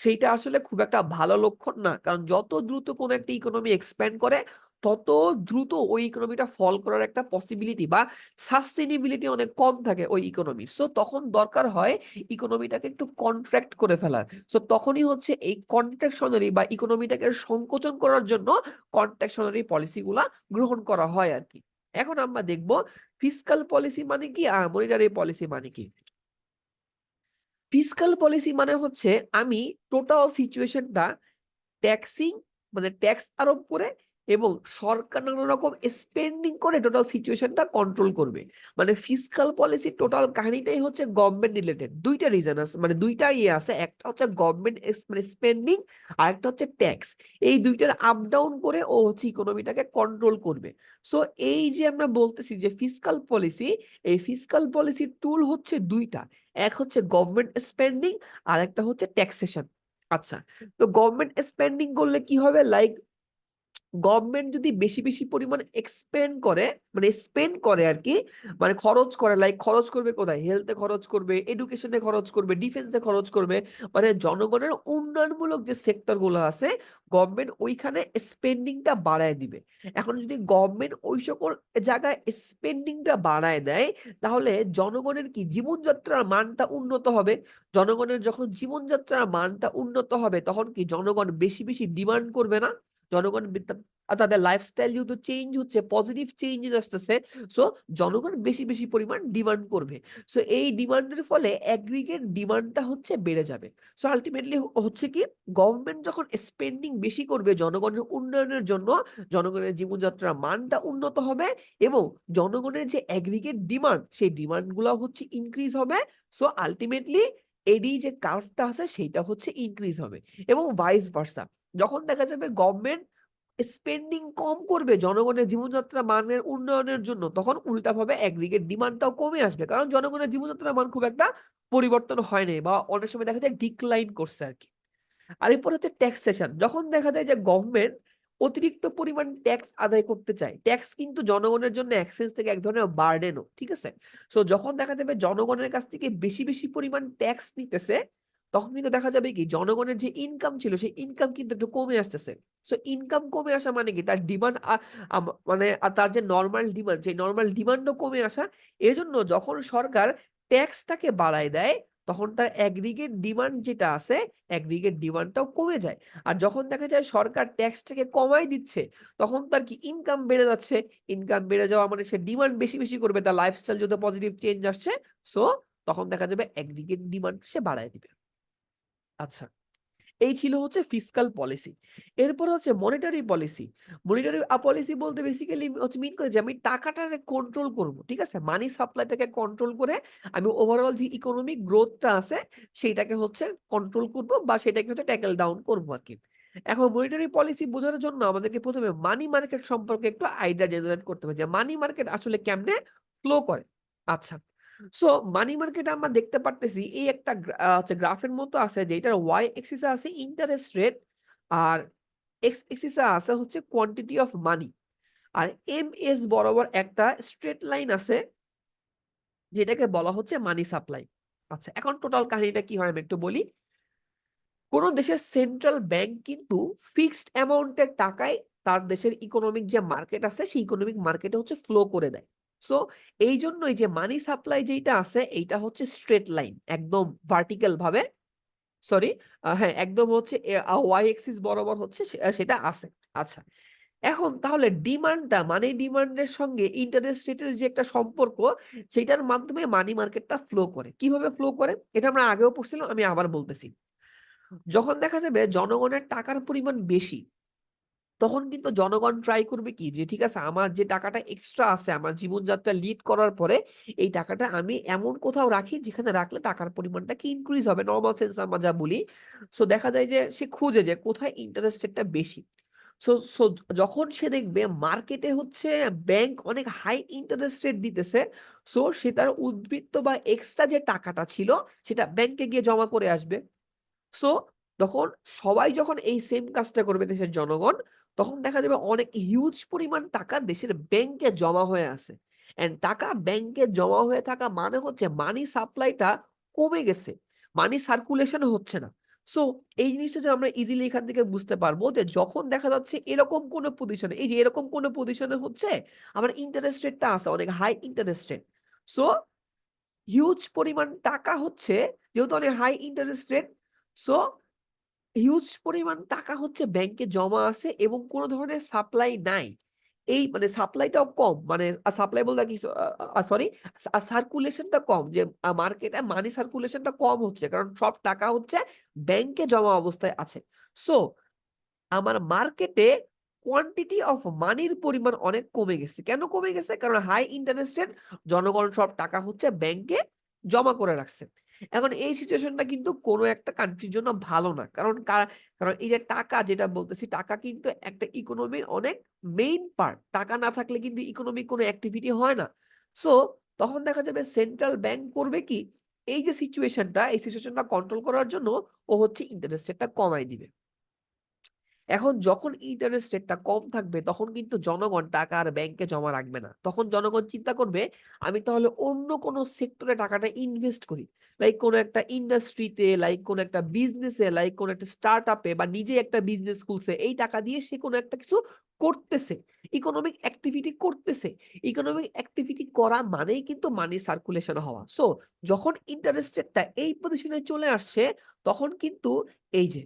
সেইটা আসলে খুব একটা ভালো লক্ষণ না, কারণ যত দ্রুত কোনো একটা ইকোনমি এক্সপ্যান্ড করে তত দ্রুত ওই ইকোনমিটা ফল করার একটা পসিবিলিটি বা সাস্টেনেবিলিটি অনেক কম থাকে ওই ইকোনমির। সো তখন দরকার হয় ইকোনমিটাকে একটু কন্ট্রাক্ট করে ফেলার। সো তখনই হচ্ছে এই কন্ট্রাকশনারি বা ইকোনমিটাকে সংকোচন করার জন্য কন্ট্রাকশনারি পলিসিগুলা গ্রহণ করা হয় আর কি। এখন আমরা দেখব ফিসকাল পলিসি মানে কি আর মনিটারি পলিসি মানে কি। ফিসকাল পলিসি মানে হচ্ছে আমি টোটাল সিচুয়েশনটা ট্যাক্সিং মানে ট্যাক্স আরোপ করে এবং সরকার নানা রকম স্পেন্ডিং করে টোটাল সিচুয়েশনটা কন্ট্রোল করবে। মানে ফিসকাল পলিসি টোটাল কাহিনীটাই হচ্ছে গভর্নমেন্ট রিলেটেড। দুইটা রিজন আছে, মানে দুইটা ইয়ে আছে, একটা হচ্ছে গভর্নমেন্ট মানে স্পেন্ডিং আর একটা হচ্ছে ট্যাক্স। এই দুইটার আপ ডাউন করে ও হচ্ছে ইকোনমিটাকে কন্ট্রোল করবে। সো এই যে আমরা বলতেছি যে ফিসকাল পলিসি, এই ফিসকাল পলিসির টুল হচ্ছে দুইটা, এক হচ্ছে গভর্নমেন্ট স্পেন্ডিং আর একটা হচ্ছে ট্যাক্সেশন। আচ্ছা, তো গভর্নমেন্ট স্পেন্ডিং করলে কি হবে, লাইক গভর্নমেন্ট যদি বেশি বেশি পরিমাণ এক্সপেন্ড করে মানে স্পেন্ড করে আর কি, মানে খরচ করে, লাইক খরচ করবে কোথায়, হেলথে খরচ করবে, এডুকেশনে খরচ করবে, ডিফেন্সে খরচ করবে, মানে জনগণের উন্নয়নমূলক যে সেক্টর গুলো আছে গভর্নমেন্ট ওইখানে স্পেন্ডিংটা বাড়ায় দিবে। এখন যদি গভর্নমেন্ট ওই সকল জায়গায় স্পেন্ডিংটা বাড়ায় দেয় তাহলে জনগণের কি জীবনযাত্রার মানটা উন্নত হবে। জনগণের যখন জীবনযাত্রার মানটা উন্নত হবে তখন কি জনগণ বেশি বেশি ডিমান্ড করবে না। জনগণ তাদের লাইফস্টাইল যেহেতু চেঞ্জ হচ্ছে, পজিটিভ চেঞ্জেস আসতেছে, সো জনগণ বেশি বেশি পরিমাণ ডিমান্ড করবে। সো এই ডিমান্ডের ফলে অ্যাগ্রিগেট ডিমান্ডটা হচ্ছে বেড়ে যাবে। সো আলটিমেটলি হচ্ছে কি গভর্নমেন্ট যখন স্পেন্ডিং বেশি করবে জনগণের উন্নয়নের জন্য, জনগণের জীবনযাত্রার মানটা উন্নত হবে এবং জনগণের যে অ্যাগ্রিগেট ডিমান্ড সেই ডিমান্ড গুলো হচ্ছে ইনক্রিজ হবে। সো আলটিমেটলি এডি যে কার্ভটা আছে সেইটা হচ্ছে ইনক্রিজ হবে এবং ভাইস ভার্সা। যখন দেখা যাবে গভর্নমেন্ট স্পেন্ডিং কম করবে জনগণের জীবনযাত্রা মানের উন্নয়নের জন্য তখন উল্টাভাবে অ্যাগ্রিগেট ডিমান্ডটাও কমে আসবে, কারণ জনগণের জীবনযাত্রার মান খুব একটা পরিবর্তন হয় নাই বা অনেক সময় দেখা যায় ডিক্লাইন করছে আর কি। আর এরপর হচ্ছে ট্যাক্সেশন। যখন দেখা যায় যে গভর্নমেন্ট অতিরিক্ত পরিমাণ ট্যাক্স আদায় করতে চায়, ট্যাক্স কিন্তু জনগণের জন্য এক্সেস থেকে এক ধরনের বার্ডেনও, ঠিক আছে। সো যখন দেখা যাবে জনগণের কাছ থেকে বেশি বেশি পরিমাণ ট্যাক্স নিতেছে তখন কিন্তু দেখা যাবে কি জনগণের যে ইনকাম ছিল সেই ইনকাম কিন্তু একটু কমে আসতেছে। সো ইনকাম কমে আসা মানে কি তার ডিমান্ড মানে তার যে নর্মাল ডিমান্ড সেই নর্মাল ডিমান্ডও কমে আসা। এজন্য যখন সরকার ট্যাক্সটাকে বাড়ায় দেয় তখন তার অ্যাগ্রিগেট ডিমান্ড যেটা আছে অ্যাগ্রিগেট ডিমান্ডটাও কমে যায়। আর যখন দেখা যায় সরকার ট্যাক্সটাকে কমাই দিচ্ছে তখন তার কি ইনকাম বেড়ে যাচ্ছে। ইনকাম বেড়ে যাওয়া মানে সে ডিমান্ড বেশি বেশি করবে, তার লাইফস্টাইল যদি পজিটিভ চেঞ্জ আসছে, সো তখন দেখা যাবে অ্যাগ্রিগেট ডিমান্ড সে বাড়ায় দিবে। আচ্ছা, এই ছিল হচ্ছে ফিসকাল পলিসি। এরপর হচ্ছে মনিটারি পলিসি। মনিটারি পলিসি বলতে বেসিক্যালি হচ্ছে মিন করে যে আমি টাকাটাকে কন্ট্রোল করব, ঠিক আছে, মানি সাপ্লাইটাকে কন্ট্রোল করে আমি ওভারঅল যে ইকোনমিক গ্রোথটা আছে সেইটাকে হচ্ছে কন্ট্রোল করব বা সেটাকে হচ্ছে ট্যাকেল ডাউন করবো আর কি। এখন মনিটারি পলিসি বোঝার জন্য আমাদেরকে প্রথমে মানি মার্কেট সম্পর্কে একটু আইডিয়া জেনারেট করতে হবে যে মানি মার্কেট আসলে কেমনে ফ্লো করে। আচ্ছা, সো মানি মার্কেট আমরা দেখতে পারতেছি এই একটা হচ্ছে গ্রাফের মতো আছে যেটার ওয়াই এক্সিসে আছে ইন্টারেস্ট রেট আর এক্স এক্সিসে আছে হচ্ছে কোয়ান্টিটি অফ মানি, আর এম এস বরাবর একটা স্ট্রেট লাইন আছে যেটাকে বলা হচ্ছে মানি সাপ্লাই। আচ্ছা, এখন টোটাল কাহিনীটা কি হয় আমি একটু বলি। কোন দেশের সেন্ট্রাল ব্যাংক কিন্তু ফিক্সড অ্যামাউন্টের টাকায় তার দেশের ইকোনমিক যে মার্কেট আছে সেই ইকোনমিক মার্কেটে হচ্ছে ফ্লো করে দেয়। সো এই জন্যই যে মানি সাপ্লাই যেটা আছে এইটা হচ্ছে স্ট্রেট লাইন একদম ভার্টিক্যাল ভাবে, সরি, হ্যাঁ একদম হচ্ছে ওয়াই এক্সিস বরাবর হচ্ছে সেটা আছে। আচ্ছা, এখন তাহলে ডিমান্ডটা মানি ডিমান্ডের সঙ্গে ইন্টারেস্ট রেটের যে একটা সম্পর্ক সেটার মাধ্যমে মানি মার্কেটটা ফ্লো করে। কিভাবে ফ্লো করে এটা আমরা আগেও পড়ছিলাম, আমি আবার বলতেছি। যখন দেখা যাবে জনগণের টাকার পরিমাণ বেশি তখন কিন্তু জনগণ ট্রাই করবে কি যে ঠিক আছে আমার যে টাকাটা এক্সট্রা আছে আমার জীবনযাত্রা লিড করার পরে এই টাকাটা আমি এমন কোথাও রাখি যেখানে রাখলে টাকার পরিমাণটা কি ইনক্রিজ হবে, নর্মাল সেন্স আমরা যা বলি। সো দেখা যায় যে সে খুঁজে যে কোথায় ইন্টারেস্ট রেটটা বেশি। সো সো যখন সে দেখবে মার্কেটে হচ্ছে ব্যাংক অনেক হাই ইন্টারেস্ট রেট দিতেছে, সো সে তার উদ্বৃত্ত বা এক্সট্রা যে টাকাটা ছিল সেটা ব্যাংকে গিয়ে জমা করে আসবে। সো তখন সবাই যখন এই সেম কাজটা করবে দেশের জনগণ, তখন দেখা যাবে অনেক হিউজ পরিমাণ টাকা দেশের ব্যাংকে জমা হয়ে আছে। এন্ড টাকা ব্যাংকে জমা হয়ে থাকা মানে হচ্ছে মানি সাপ্লাইটা কমে গেছে, মানি সার্কুলেশন হচ্ছে না। সো এই জিনিসটা যে আমরা ইজিলি এখান থেকে বুঝতে পারবো যে যখন দেখা যাচ্ছে এরকম কোন পজিশনে, এই যে এরকম কোন পজিশনে হচ্ছে আমার ইন্টারেস্ট রেটটা আছে অনেক high interest rate. So huge পরিমাণ টাকা হচ্ছে, যেহেতু অনেক high interest rate, so huge পরিমাণ টাকা হচ্ছে ব্যাংকে জমা আছে এবং কোন ধরনের সাপ্লাই নাই। এই মানে সাপ্লাইটাও কম, মানে সাপ্লাই বলতে কি সরি, সার্কুলেশনটা কম, যে মার্কেটে মানি সার্কুলেশনটা কম হচ্ছে কারণ সব টাকা হচ্ছে ব্যাংকে জমা অবস্থায় আছে। সো আমার মার্কেটে কোয়ান্টিটি অফ মানির পরিমাণ অনেক কমে গেছে। কেন কমে গেছে? কারণ হাই ইন্টারেস্ট রেট, জনগণ সব টাকা হচ্ছে ব্যাংকে জমা করে রাখছে। এখন এই সিচুয়েশনটা কিন্তু কোনো একটা কান্ট্রির জন্য ভালো না। কারণ এই যে টাকা যেটা বলতেছি, টাকা কিন্তু একটা ইকোনমির অনেক মেইন পার্ট। টাকা না থাকলে কিন্তু ইকোনমিক কোনো অ্যাক্টিভিটি হয় না। সো তখন দেখা যাবে সেন্ট্রাল ব্যাংক করবে কি? এই যে সিচুয়েশনটা, এই সিচুয়েশনটা কন্ট্রোল করার জন্য ও হচ্ছে ইন্টারেস্ট রেটটা কমায় দিবে। এখন যখন ইন্টারেস্ট রেটটা কম থাকবে তখন কিন্তু জনগণ টাকা আর ব্যাংকে জমা রাখবে না। তখন জনগণ চিন্তা করবে আমি তাহলে অন্য কোনো সেক্টরে টাকাটা ইনভেস্ট করি। লাইক কোনো একটা ইন্ডাস্ট্রিতে, লাইক কোনো একটা বিজনেসে, লাইক কোনো একটা স্টার্টআপে, বা নিজে একটা বিজনেস খুলছে। এই টাকা দিয়ে সে কোনো একটা কিছু করতেছে, ইকোনমিক অ্যাক্টিভিটি করতেছে। ইকোনমিক অ্যাক্টিভিটি করা মানেই কিন্তু মানি সার্কুলেশন হওয়া। সো যখন ইন্টারেস্ট রেটটা এই পজিশনে চলে আসছে, তখন কিন্তু এই যে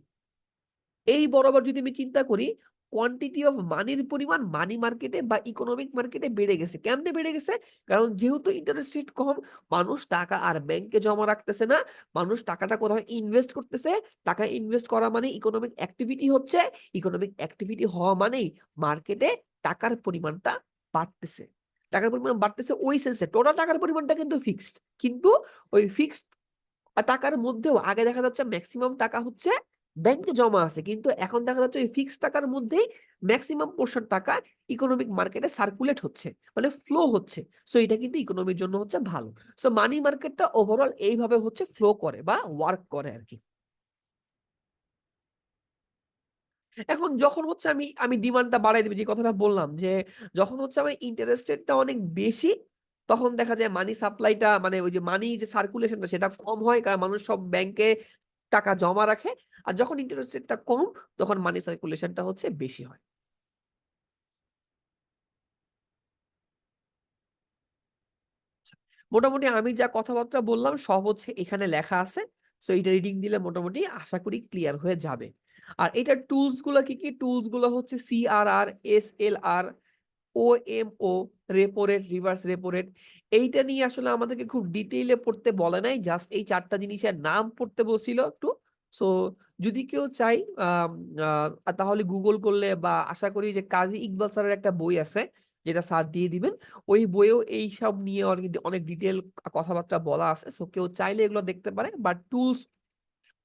এই বরাবর যদি আমি চিন্তা করি, কোয়ান্টিটি অফ মানির পরিমাণ মানি মার্কেটে বা ইকোনমিক মার্কেটে বেড়ে গেছে। কেমনে বেড়ে গেছে? কারণ যেহেতু ইন্টারেস্ট রেট কম, মানুষ টাকা আর ব্যাংকে জমা রাখতেছে না, মানুষ টাকাটা কোথাও ইনভেস্ট করতেছে। টাকা ইনভেস্ট করা মানে ইকোনমিক অ্যাক্টিভিটি হচ্ছে, ইকোনমিক অ্যাক্টিভিটি হওয়া মানেই মার্কেটে টাকার পরিমাণটা বাড়তেছে। টাকার পরিমাণ বাড়তেছে ওই সেন্সে, টোটাল টাকার পরিমাণটা কিন্তু ফিক্সড, কিন্তু ওই ফিক্সড টাকার মধ্যেও আগে দেখা যাচ্ছে ম্যাক্সিমাম টাকা হচ্ছে ব্যাংকে জমা আছে, কিন্তু এখন দেখা যাচ্ছে ওই ফিক্সড টাকার মধ্যেই ম্যাক্সিমাম পোর্শন টাকা ইকোনমিক মার্কেটে সার্কুলেট হচ্ছে, মানে ফ্লো হচ্ছে। সো এটা কিন্তু ইকোনমির জন্য হচ্ছে ভালো। সো মানি মার্কেটটা ওভারঅল এইভাবে হচ্ছে ফ্লো করে বা ওয়ার্ক করে আর কি। এখন যখন হচ্ছে আমি আমি ডিমান্ডটা বাড়াই দিবি, যে কথাটা বললাম যে যখন হচ্ছে আমার ইন্টারেস্ট রেটটা অনেক বেশি, তখন দেখা যায় মানি সাপ্লাইটা, মানে ওই যে মানি যে সার্কুলেশনটা সেটা কম হয়, কারণ মানুষ সব ব্যাংকে টাকা জমা রাখে। আর যখন ইন্টারেস্ট রেটটা কম, তখন মানি সার্কুলেশনটা হচ্ছে বেশি হয়। মোটামুটি আমি যা কথাবার্তা বললাম সব হচ্ছে এখানে লেখা আছে। সো এটা রিডিং দিলে মোটামুটি আশা করি ক্লিয়ার হয়ে যাবে। আর এটার টুলস গুলো কি কি? টুলস গুলো হচ্ছে CRR, SLR, OMO, repo rate, reverse repo rate. এইটা নিয়ে আসলে আমাদেরকে খুব ডিটেইলে পড়তে বলে নাই, জাস্ট এই চারটা জিনিসের নাম পড়তে বলছিল একটু। সো যদি কেউ চাই তাহলে গুগল করলে, বা আশা করি যে কাজী ইকবাল স্যারের একটা বই আছে যেটা স্যার দিয়ে দিবেন, ওই বইয়েও এই সব নিয়ে অনেক ডিটেল কথাবার্তা বলা আছে। সো কেউ চাইলে এগুলো দেখতে পারে, বাট টুলস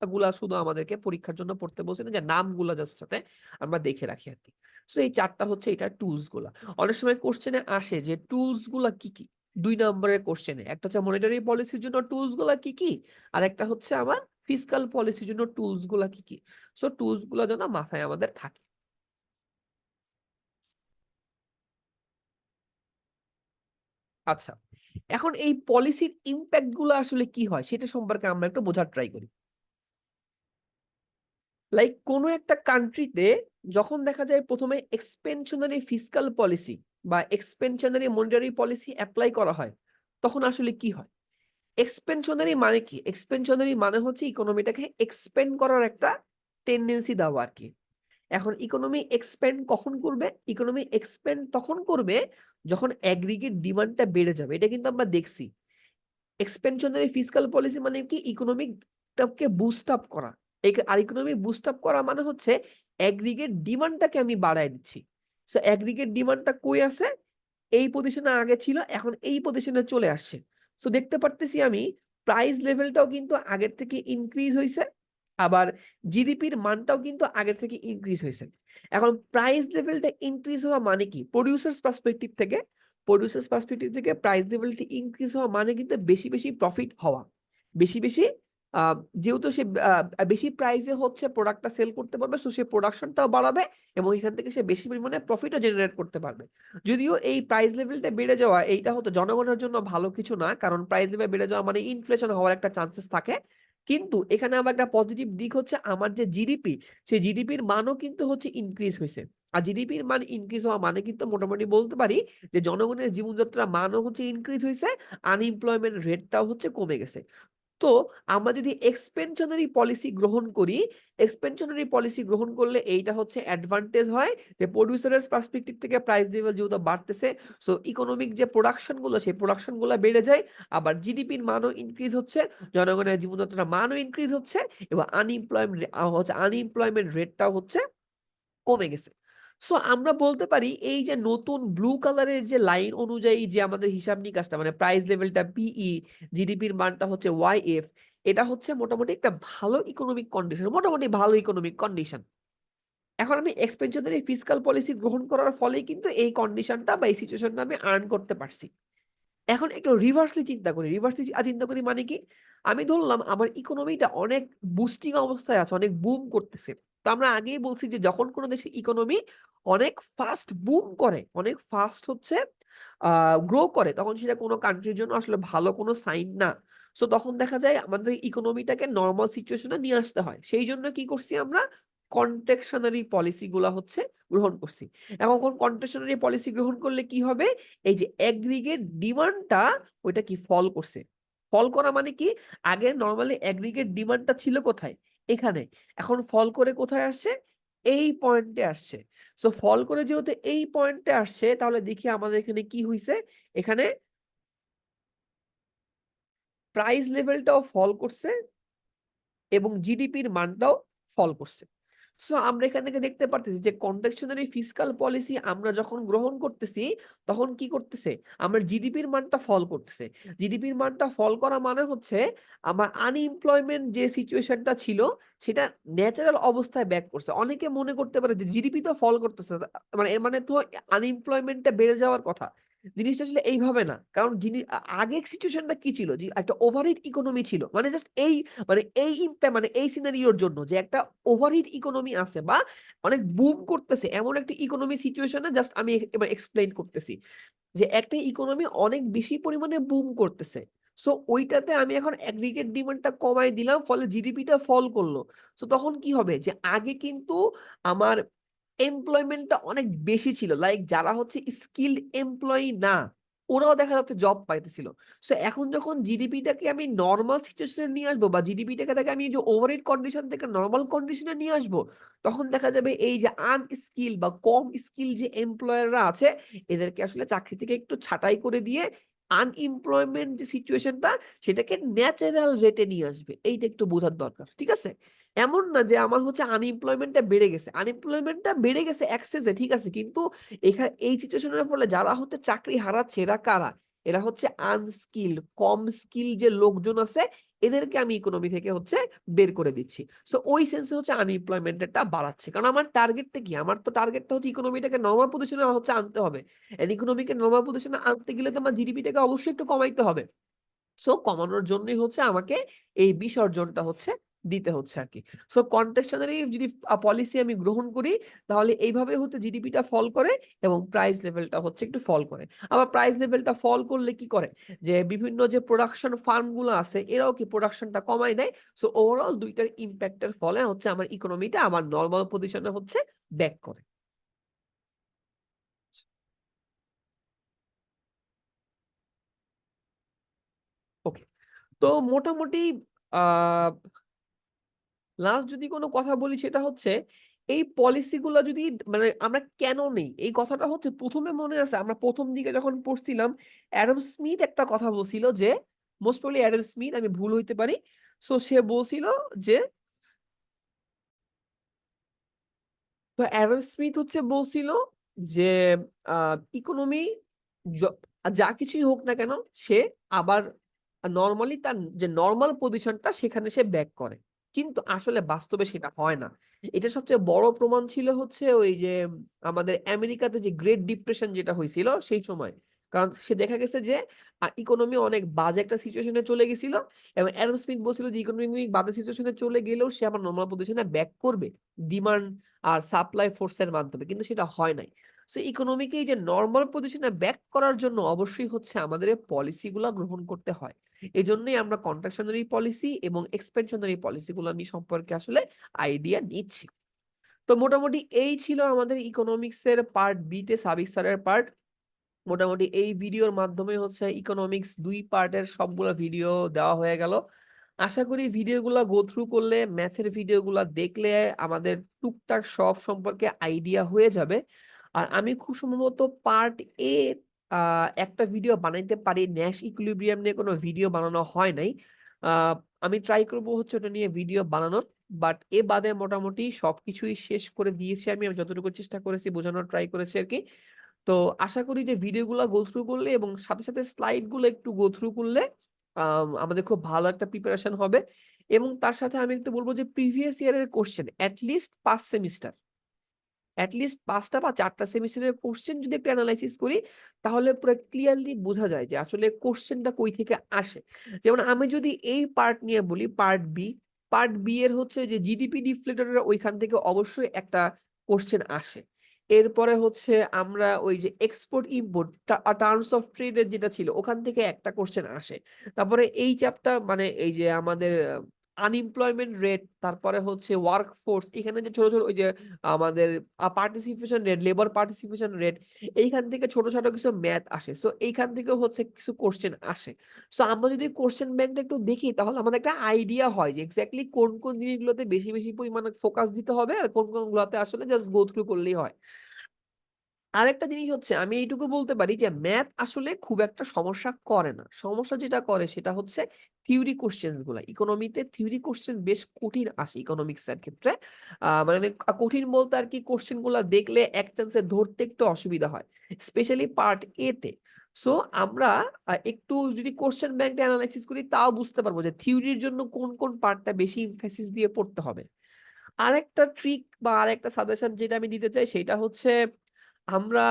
গুলা শুধু আমাদেরকে পরীক্ষার জন্য পড়তে বলছে না, যে নামগুলা জাস্ট সাথে আমরা দেখে রাখি আর কি। সো এই চারটা হচ্ছে এটা টুলস গুলা। অনেক সময় কোশ্চেনে আসে যে টুলস গুলা কি কি। 2 নম্বরের কোশ্চেনে একটা হচ্ছে মনিটারি পলিসির জন্য টুলস গুলা কি কি, আর একটা হচ্ছে আমার ফিসকাল পলিসির জন্য টুলস গুলা কি কি। সো টুলস গুলা যেন মাথায় আমাদের থাকে। আচ্ছা, এখন এই পলিসির ইম্প্যাক্ট গুলো আসলে কি হয় সেটা সম্পর্কে আমরা একটু বোঝার ট্রাই করি। লাইক কোনো একটা কান্ট্রিতে যখন দেখা যায় প্রথমে এক্সপেনশনারি ফিসকাল পলিসি বা এক্সপেনশনারি মনিটারি পলিসি অ্যাপ্লাই করা হয়, তখন আসলে কি হয়? এক্সপেনশনারি মানে কি? এক্সপেনশনারি মানে হচ্ছে ইকোনমিটাকে এক্সপেন্ড করার একটা টেন্ডেন্সি দেওয়া আর কি। এখন ইকোনমি এক্সপেন্ড কখন করবে? ইকোনমি এক্সপেন্ড তখন করবে যখন অ্যাগ্রিগেট ডিমান্ডটা বেড়ে যাবে। এটা কিন্তু আমরা দেখছি। এক্সপেনশনারি ফিসকাল পলিসি মানে কি? ইকোনমিকটাকে বুস্ট আপ করা। আর ইকোনমি বুস্ট আপ করা মানে হচ্ছে অ্যাগ্রিগেট ডিমান্ডটাকে আমি বাড়ায় দিচ্ছি। সো অ্যাগ্রিগেট ডিমান্ডটা কই আছে, এই পজিশনে আগে ছিল, এখন এই পজিশনে চলে আসছে। সো দেখতে পারতেছি আমি প্রাইস লেভেলটাও কিন্তু আগের থেকে ইনক্রিজ হয়েছে, আবার জিডিপির মানটাও কিন্তু আগের থেকে ইনক্রিজ হয়েছে। এখন প্রাইস লেভেলটা ইনক্রিজ হওয়া মানে কি, প্রডিউসার্স পার্সপেক্টিভ থেকে প্রাইস লেভেলটা ইনক্রিজ হওয়া মানে কিন্তু বেশি বেশি প্রফিট হওয়া, বেশি বেশি যেহেতু সে বেশি প্রাইসে হচ্ছে প্রোডাক্টটা সেল করতে পারবে, সো সে প্রোডাকশনটাও বাড়াবে এবং এখান থেকে সে বেশি পরিমাণে প্রফিটও জেনারেট করতে পারবে। যদিও এই প্রাইস লেভেলটা বেড়ে যাওয়া এইটা হতো জনগণের জন্য ভালো কিছু না, কারণ প্রাইস লেভেল বেড়ে যাওয়া মানে ইনফ্লেশন হওয়ার একটা চান্সেস থাকে। কিন্তু এখানে আমার একটা পজিটিভ দিক হচ্ছে আমার যে জিডিপি, সেই জিডিপির মানও কিন্তু হচ্ছে ইনক্রিজ হয়েছে। আর জিডিপির মান ইনক্রিজ হওয়া মানে কিন্তু মোটামুটি বলতে পারি যে জনগণের জীবনযাত্রার মানও হচ্ছে ইনক্রিজ হয়েছে, আনএমপ্লয়মেন্ট রেটটাও হচ্ছে কমে গেছে। তো আমরা যদি এক্সপেনশনারি পলিসি গ্রহণ করি, এক্সপেনশনারি পলিসি গ্রহণ করলে এইটা হচ্ছে অ্যাডভান্টেজ হয় যে প্রডিউসারের পার্সপেক্টিভ থেকে প্রাইস লেভেল যেহেতু বাড়তেছে, সো ইকোনমিক যে প্রোডাকশন গুলো সেই প্রোডাকশন গুলো বেড়ে যায়, আবার জিডিপির মানও ইনক্রিজ হচ্ছে, জনগণের জীবনযাত্রার মানও ইনক্রিজ হচ্ছে, এবং আনএমপ্লয়মেন্ট রেটটাও হচ্ছে কমে গেছে। সো আমরা বলতে পারি এই যে নতুন ব্লু কালারের যে লাইন অনুযায়ী যে আমাদের হিসাব নিকাশটা মানে প্রাইস লেভেলটা পিই, জিডিপির মানটা হচ্ছে ওয়াইএফ, এটা হচ্ছে মোটামুটি একটা ভালো ইকোনমিক কন্ডিশন, মোটামুটি ভালো ইকোনমিক কন্ডিশন। এখন আমি এক্সপেনশনারি ফিসকাল পলিসি গ্রহণ করার ফলে কিন্তু এই কন্ডিশনটা বা এই সিচুয়েশনটা আমি আর্ন করতে পারছি। এখন একটু রিভার্সলি চিন্তা করি মানে কি, আমি ধরলাম আমার ইকোনমিটা অনেক বুস্টিং অবস্থায় আছে, অনেক বুম করতেছে। তো আমরা আগেই বলছি যে যখন কোনো দেশের ইকোনমি অনেক ফাস্ট বুম করে, অনেক ফাস্ট হচ্ছে গ্রো করে, তখন সেটা কোনো কান্ট্রির জন্য আসলে ভালো কোনো সাইন না। সো তখন দেখা যায় আমাদের ইকোনমিটাকে নর্মাল সিচুয়েশনে নিয়ে আসতে হয়, সেই জন্য কি করছি আমরা, কন্ট্রাকশনারি পলিসি গুলা হচ্ছে গ্রহণ করছি। এখন কন্ট্রাকশনারি পলিসি গ্রহণ করলে কি হবে, এই যে অ্যাগ্রিগেট ডিমান্ডটা ওইটা কি ফল করছে। ফল করা মানে কি, আগে নরমালি অ্যাগ্রিগেট ডিমান্ডটা ছিল কোথায়, এখানে, এখন ফল করে কোথায় আসছে, এই পয়েন্টে আসছে। সো ফল করে যেহেতু এই পয়েন্টে আসছে, তাহলে দেখি আমাদের এখানে কি হইছে, এখানে প্রাইস লেভেলটাও ফল করছে এবং জিডিপির মানটাও ফল করছে। সো আমরা এখান থেকে দেখতে পারতেছি যে কন্ট্রাকশনারি ফিসকাল পলিসি আমরা যখন গ্রহণ করতেছি, তখন কি করতেছে, আমার জিডিপির মানটা ফল করতেছে। জিডিপির মানটা ফল করা মানে হচ্ছে আমার আনএমপ্লয়মেন্ট যে সিচুয়েশনটা ছিল সেটা ন্যাচারাল অবস্থায় ব্যাক করছে। অনেকে মনে করতে পারে যে জিডিপি তো ফল করতেছে, মানে এর মানে তো আনএমপ্লয়মেন্টটা বেড়ে যাওয়ার কথা। জিনিসটা আসলে এইভাবে না, কারণ আগের সিচুয়েশনটা কি ছিল, যে একটা ওভারহিট ইকোনমি ছিল, মানে জাস্ট এই সিনারিওর জন্য যে একটা ওভারহিট ইকোনমি আছে বা অনেক বুম করতেছে এমন একটা ইকোনমি সিচুয়েশনে, জাস্ট আমি এবার এক্সপ্লেইন করতেছি যে একটা ইকোনমি অনেক বেশি পরিমাণে বুম করতেছে। সো ওইটাতে আমি এখন অ্যাগ্রিগেট ডিমান্ডটা কমাই দিলাম, ফলে জিডিপিটা ফল করলো। সো তখন কি হবে, যে আগে কিন্তু আমার এমপ্লয়মেন্টটা অনেক বেশি ছিল, লাইক যারা হচ্ছে স্কিলড এমপ্লয়ি না, ওরাও দেখা যাচ্ছে জব পাইতেছিল। সো এখন যখন জিডিপিটাকে আমি নর্মাল সিচুয়েশনে নিয়ে আসবো, বা জিডিপিটাকে থেকে আমি যে ওভারহিট কন্ডিশন থেকে নর্মাল কন্ডিশনে নিয়ে আসবো, তখন দেখা যাবে এই যে আনস্কিল বা কম স্কিল যে এমপ্লয়াররা আছে, এদেরকে আসলে চাকরি থেকে একটু ছাঁটাই করে দিয়ে আনএমপ্লয়মেন্ট যে সিচুয়েশনটা সেটাকে ন্যাচারাল রেটে নিয়ে আসবে। এইটা একটু বোঝার দরকার, ঠিক আছে? এমন না যে আমার হচ্ছে আনএমপ্লয়মেন্টটা বেড়ে গেছে, আনএমপ্লয়মেন্টটা বেড়ে গেছে এক্সেসে, ঠিক আছে, কিন্তু এখানে এই সিচুয়েশনের ফলে যারা হচ্ছে চাকরি হারাচ্ছে এরা কারা, এরা হচ্ছে আনস্কিল, কম স্কিল যে লোকজন আছে, এদেরকে আমি ইকোনমি থেকে হচ্ছে বের করে দিচ্ছি। সো ওই সেন্সে হচ্ছে আনএমপ্লয়মেন্টটা বাড়াচ্ছে, কারণ আমার টার্গেটটা কি, আমার তো টার্গেটটা হচ্ছে ইকোনমিটাকে নরমাল পজিশনে হচ্ছে আনতে হবে। এন্ড ইকোনমিকে নরমাল পজিশনে আনতে গেলে তো আমার জিডিপিটাকে অবশ্যই একটু কমাইতে হবে। সো কমানোর জন্যই হচ্ছে আমাকে এই বিসর্জনটা হচ্ছে দিতে হচ্ছে আর কি। সো কন্ট্রাকশনারি যদি পলিসি আমি গ্রহণ করি, তাহলে এইভাবে হচ্ছে জিডিপিটা ফল করে এবং প্রাইস লেভেলটা হচ্ছে একটু ফল করে। আবার প্রাইস লেভেলটা ফল করলে কি করে, যে বিভিন্ন যে প্রোডাকশন ফার্ম গুলো আছে এরাও কি প্রোডাকশনটা কমাই দেয়। সো ওভারঅল দুইটার ইম্প্যাক্টের ফলে হচ্ছে আমার ইকোনমিটা আমার নর্মাল পজিশনে হচ্ছে ব্যাক করে। ওকে, তো মোটামুটি আহ লাস্ট যদি কোনো কথা বলি সেটা হচ্ছে এই পলিসিগুলো যদি মানে আমরা কেন নেই, এই কথাটা হচ্ছে প্রথমে মনে আছে আমরা প্রথম দিকে যখন পড়ছিলাম, অ্যাডাম স্মিথ একটা কথা বলছিল যে, মোস্ট প্রবাবলি অ্যাডাম স্মিথ, আমি ভুল হইতে পারি। সো সে বলছিল যে তো অ্যাডাম স্মিথ হচ্ছে বলছিল যে ইকোনমি যা কিছুই হোক না কেন সে আবার নরমালি তার যে নরমাল পজিশনটা সেখানে সে ব্যাক করে। কিন্তু আসলে বাস্তবে সেটা হয় না। এটা সবচেয়ে বড় প্রমাণ ছিল হচ্ছে ওই যে আমাদের আমেরিকাতে যে গ্রেট ডিপ্রেশন যেটা হয়েছিল সেই সময়। কারণ সে দেখা গেছে যে ইকোনমি অনেক বাজে একটা সিচুয়েশনে চলে গেছিল এবং অ্যাডাম স্মিথ বলছিল যে ইকোনমি বাজে সিচুয়েশনে চলে গেলেও সে আবার নরমাল পজিশনে ব্যাক করবে। ডিমান্ড আর সাপ্লাই ফোর্স এর মাধ্যমে, কিন্তু সেটা হয় নাই। সো ইকোনমিকে এই যে নরমাল পজিশনে ব্যাক করার জন্য অবশ্যই হচ্ছে আমাদের পলিসি গুলা গ্রহণ করতে হয়। এই জন্যই আমরা কন্ট্রাকশনারি পলিসি এবং এক্সপেনশনারি পলিসি গুলো নিয়ে সম্পর্কে আসলে আইডিয়া নিচ্ছি। তো মোটামুটি এই ছিল আমাদের ইকোনমিক্স এর পার্ট বি তে সাবিক স্যারের পার্ট। মোটামুটি এই ভিডিওর মাধ্যমে হচ্ছে ইকোনমিক্স 2 পার্টের সবগুলো ভিডিও দেওয়া হয়ে গেল। আশা করি ভিডিওগুলো গো থ্রু করলে, ম্যাথের ভিডিওগুলো দেখলে আমাদের টুকটাক সব সম্পর্কে আইডিয়া হয়ে যাবে। আর আমি খুব সম্ভবত পার্ট এ একটা ভিডিও বানাইতে পারি, ন্যাশ ইকুইলিব্রিয়াম নিয়ে কোনো ভিডিও বানানো হয় নাই। আহ, আমি ট্রাই করবো হচ্ছে ওটা নিয়ে ভিডিও বানানোর, বাট এ বাদে মোটামুটি সবকিছুই শেষ করে দিয়েছি। আমি যতটুকু চেষ্টা করেছি বোঝানোর ট্রাই করেছি আর কি। তো আশা করি যে ভিডিওগুলো গো থ্রু করলে এবং সাথে সাথে স্লাইড গুলো একটু গো থ্রু করলে আমাদের খুব ভালো একটা প্রিপারেশন হবে। এবং তার সাথে আমি একটু বলবো যে প্রিভিয়াস ইয়ারের কোশ্চেন অ্যাটলিস্ট 5 সেমিস্টার, অ্যাটলিস্ট 5টা বা 4টা সেমিস্টারের কোশ্চেন যদি একটু অ্যানালাইসিস করি তাহলে পুরো ক্লিয়ারলি বোঝা যায় যে আসলে কোশ্চেনটা কই থেকে আসে। যেমন আমি যদি এই পার্ট নিয়ে বলি, পার্ট বি এর হচ্ছে যে জিডিপি ডিফ্লেটরের ওইখান থেকে অবশ্যই একটা কোশ্চেন আসে। এরপরে হচ্ছে আমরা ওই যে এক্সপোর্ট ইম্পোর্ট টার্মস অফ ট্রেডের যেটা ছিল ওখান থেকে একটা কোশ্চেন আসে। তারপরে এই চ্যাপ্টার মানে এই যে আমাদের আনএমপ্লয়মেন্ট রেট, তারপরে হচ্ছে ওয়ার্ক ফোর্স, এখানে যে ছোট ছোট ওই যে আমাদের participation rate, labour participation rate, এইখান থেকে ছোট ছোট কিছু ম্যাথ আসে। সো এইখান থেকে হচ্ছে কিছু কোশ্চেন আসে। সো আমরা যদি কোশ্চেন ব্যাংকটা একটু দেখি তাহলে আমাদের একটা আইডিয়া হয় যে এক্স্যাক্টলি কোন কোন জিনিসগুলোতে বেশি বেশি পরিমাণে ফোকাস দিতে হবে আর কোন কোন গুলোতে আসলে জাস্ট গো থ্রু করলেই হয়। আরেকটা জিনিস হচ্ছে আমি এইটুকু বলতে পারি যে ম্যাথ আসলে খুব একটা সমস্যা করে না। সমস্যা যেটা করে সেটা হচ্ছে থিওরি কোশ্চেন গুলা। ইকোনমিতে থিওরি কোশ্চেন বেশ কঠিন আসে ইকোনমিক্স এর ক্ষেত্রে। মানে কঠিন বলতে আর কি, কোশ্চেন গুলা দেখলে এক চান্সে ধরতে একটু অসুবিধা হয়, স্পেশালি পার্ট এ তে। সো আমরা একটু যদি কোশ্চেন ব্যাংকটা অ্যানালাইসিস করি তাও বুঝতে পারবো যে থিওরির জন্য কোন কোন পার্টটা বেশি এমফাসিস দিয়ে পড়তে হবে। আরেকটা ট্রিক বা আরেকটা সাজেশন যেটা আমি দিতে চাই সেটা হচ্ছে আমরা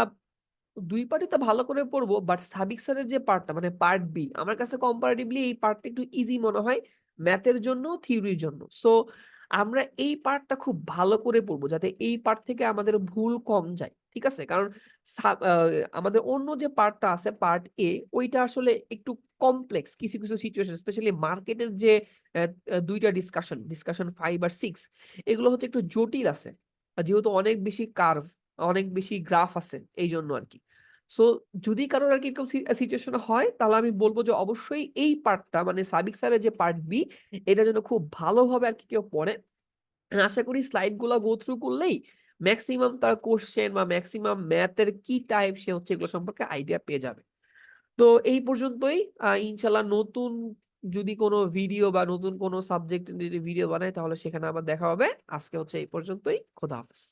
2 পার্টই তো ভালো করে পড়বো, বাট সাবিক স্যারের যে পার্টটা মানে পার্ট বি আমার কাছে কম্পারেটিভলি এই পার্টটা একটু ইজি মনে হয় ম্যাথের জন্য, থিওরির জন্য। সো আমরা এই পার্টটা খুব ভালো করে পড়বো যাতে এই পার্ট থেকে আমাদের ভুল কম যায়, ঠিক আছে? কারণ আমাদের অন্য যে পার্টটা আছে পার্ট এ, ওইটা আসলে একটু কমপ্লেক্স কিছু কিছু সিচুয়েশন, স্পেশালি মার্কেটের যে 2টা ডিসকাশন 5 আর 6, এগুলো হচ্ছে একটু জটিল আছে যেহেতু অনেক বেশি কার্ভ, অনেক বেশি গ্রাফ আছে এই জন্য আর কি। সো যদি কারোর আর কি এরকম সিচুয়েশন হয় তাহলে আমি বলবো যে অবশ্যই এই পার্টটা মানে সাবিক স্যারের যে পার্ট বি, এটা যেন খুব ভালোভাবে আর কি কেউ পড়ে। আশা করি স্লাইড গুলা গো থ্রু করলেই ম্যাক্সিমাম তার কোশ্চেন বা ম্যাক্সিমাম ম্যাথের কি টাইপ সে হচ্ছে এগুলো সম্পর্কে আইডিয়া পেয়ে যাবে। তো এই পর্যন্তই। ইনশাল্লাহ নতুন যদি কোনো ভিডিও বা নতুন কোনো সাবজেক্ট যদি ভিডিও বানাই তাহলে সেখানে আবার দেখা হবে। আজকে হচ্ছে এই পর্যন্তই। খোদা হাফেজ।